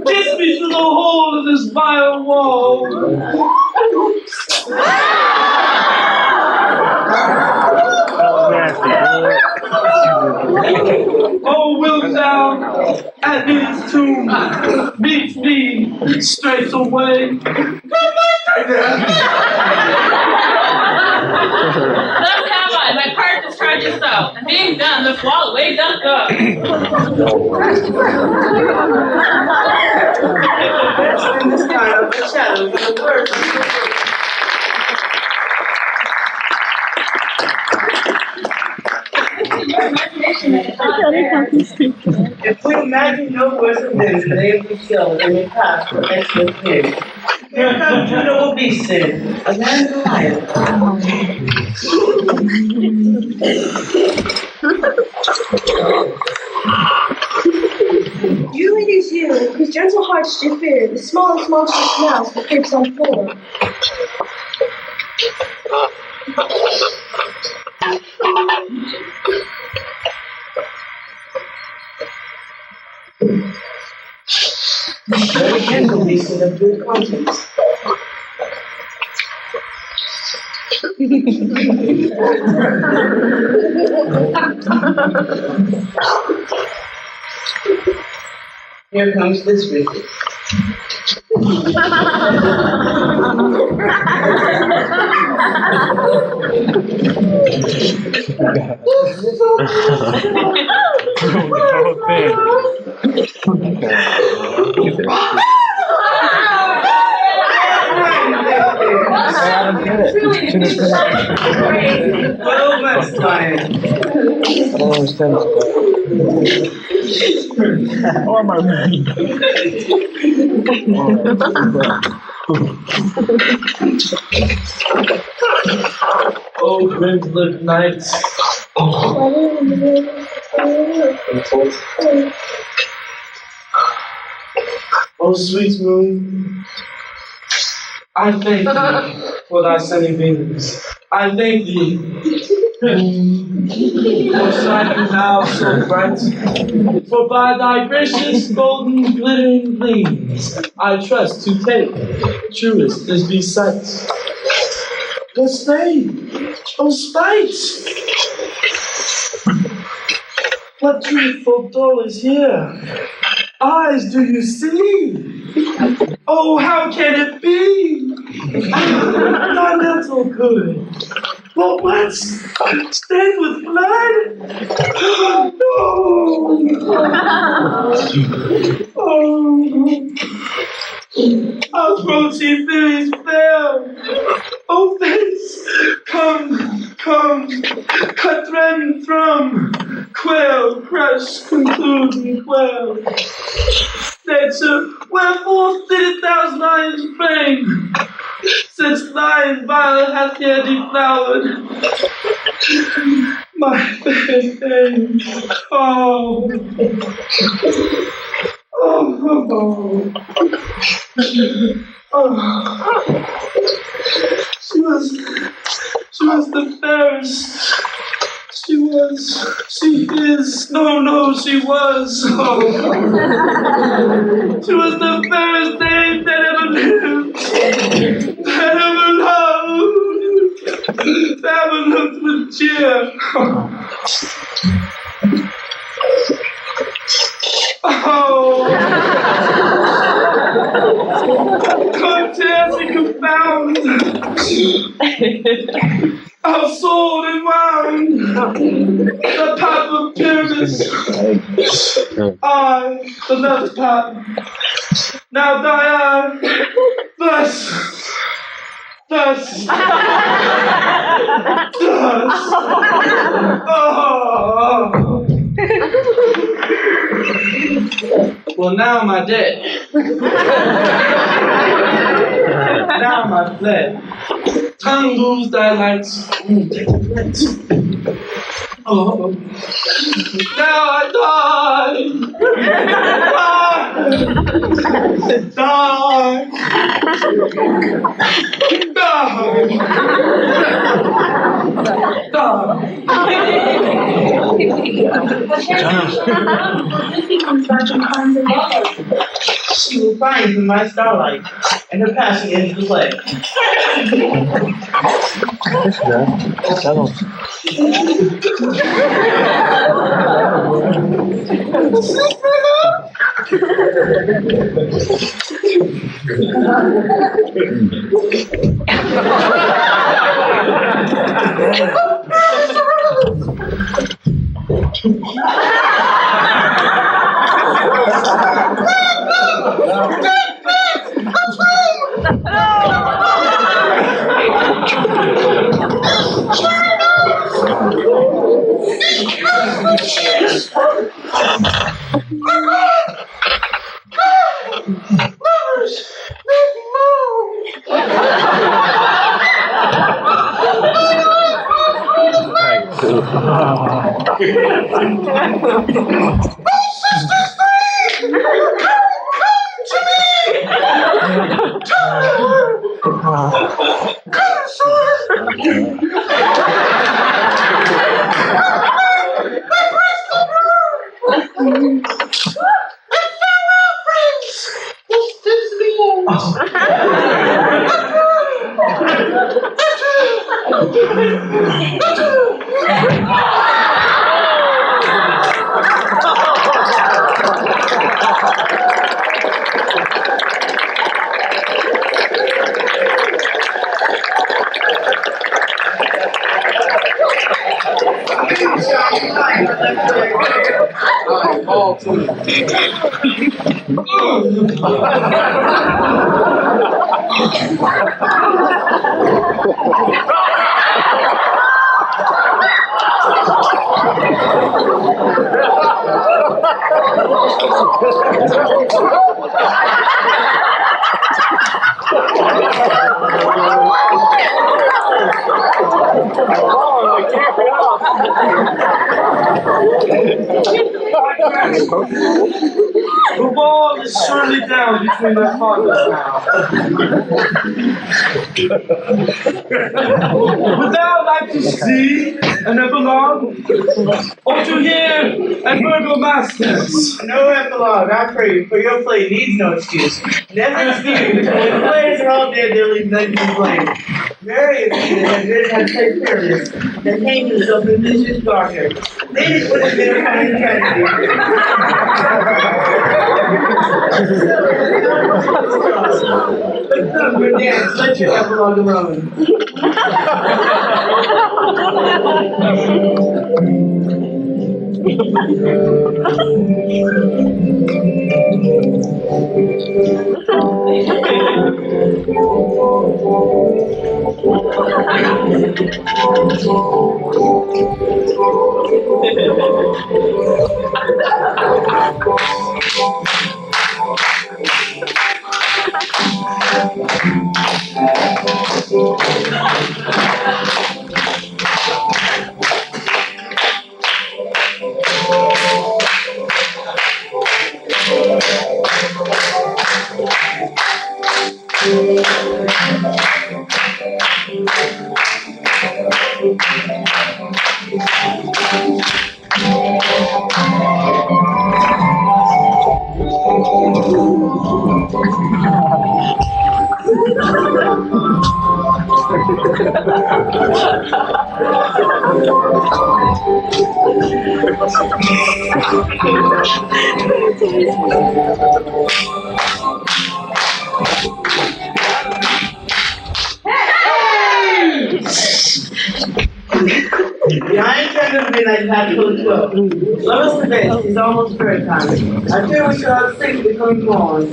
kiss me through the hole of this vile wall. Oh, wilt thou at his tomb meet me straight away? Thus have I, my part discharged so, and being done, the wall away doth go. Best in this kind of the shadows and the worst. If we imagine no worse events than they we show in the past for excellent things. Here comes Judah Obesity, a man of life. You it is you, whose gentle hearts do fear, the smallest monstrous mouse that creeps on floor. Very gentle beast of good conscience. Here comes this wicked. Well, that's fine. Oh, grimslit night. Oh, sweet moon. I thank thee for thy sunny beams. I thank thee for shining now so bright. For by thy gracious golden glittering gleams, I trust to take truest Thisbe sight. The spade, oh spite! What dreadful doll is here? Eyes, do you see? Oh, how can it be? Thy little good. But what? Stained with blood? No! Oh! Approaching Billy's bell. Oh, face, come, cut thread and thrum, quail, crush, conclude and quail. Nature, wherefore sittest thou lying in frame? Since thine violet hath here deflowered, my fair dame, oh. She was the fairest. She is. No, she was. Oh. She was the fairest dame that ever lived, that ever loved, that ever looked with cheer. Oh! Contest and confound! Our sword and wine, the path of pyramids. I, the left path. Now thy eye, thus. Oh. Well, now am I dead. Now am I fled. Tongue lose thy lights. Take a breath. Oh. Now I die. She will find in my starlight, and her passing into the play. The wall is surely down between our fathers now. Would thou like to see an epilogue? Or to hear an burgomaster's? No epilogue, I pray, for your play needs no excuse. Never excuse, when the players are all dead, there leaves nothing to blame. Mary of me that had played Paris, that came to herself in vicious darker. Then it would have been a fine tragedy. But come, your dance, let your epilogue alone. I intended to be like that till 12. Lovers today is almost fair time. I fear we shall have six become born,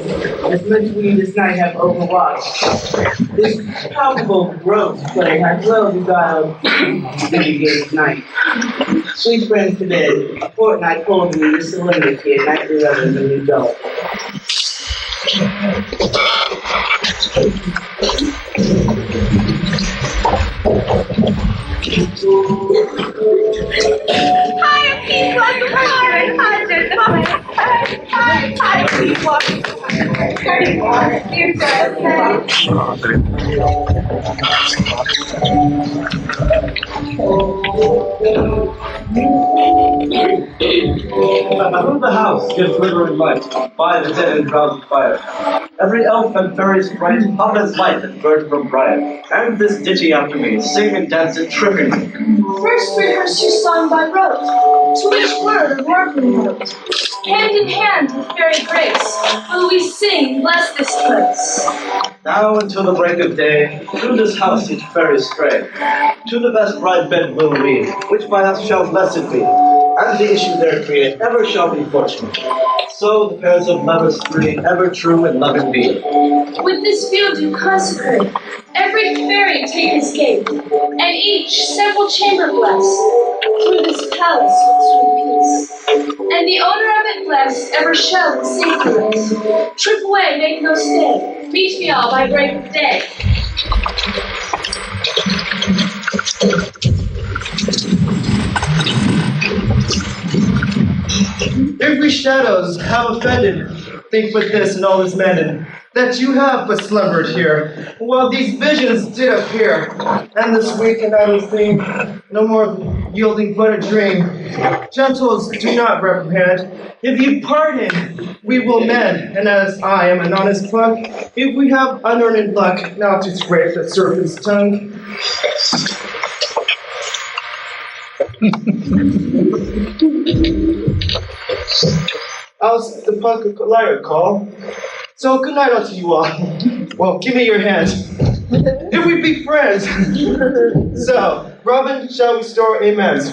as much we this night have overwatched. This palpable growth play has well beguiled many games night. Sweet friends to bed, a fortnight holding me with solemnity and nightly revels in the dark. Higher peace was the hundred, higher peace was Through the house gives glittering light, by the dead and drowsy fire. Every elf and fairy sprite hum as light and bird from briar. And this ditty after me, sing and dance it trippingly. First rehearse your song by rote, to each word a working note. Hand in hand with fairy grace, will we sing and bless this place. Now until the break of day, through this house each fairy stray. To the best bride bed will we, which by us shall blessed be. And the issue there create ever shall be fortunate. So the pairs of lovers three ever true and loving be. With this field you consecrate, every fairy take his gate, and each several chamber bless, through this palace with sweet peace. And the owner of it blessed ever shall in safety rest. Trip away, make no stay, meet me all by break of day. If we shadows have offended, think with this and all is mended, that you have but slumbered here, while these visions did appear. And this weak and idle thing, no more yielding but a dream. Gentles, do not reprehend. If you pardon, we will mend. And as I am an honest pluck, if we have unearned luck, now to scrape the serpent's tongue. How's the punk lyre call? So good night unto you all. Well, give me your hand. If we be friends. So, Robin, shall we store amens?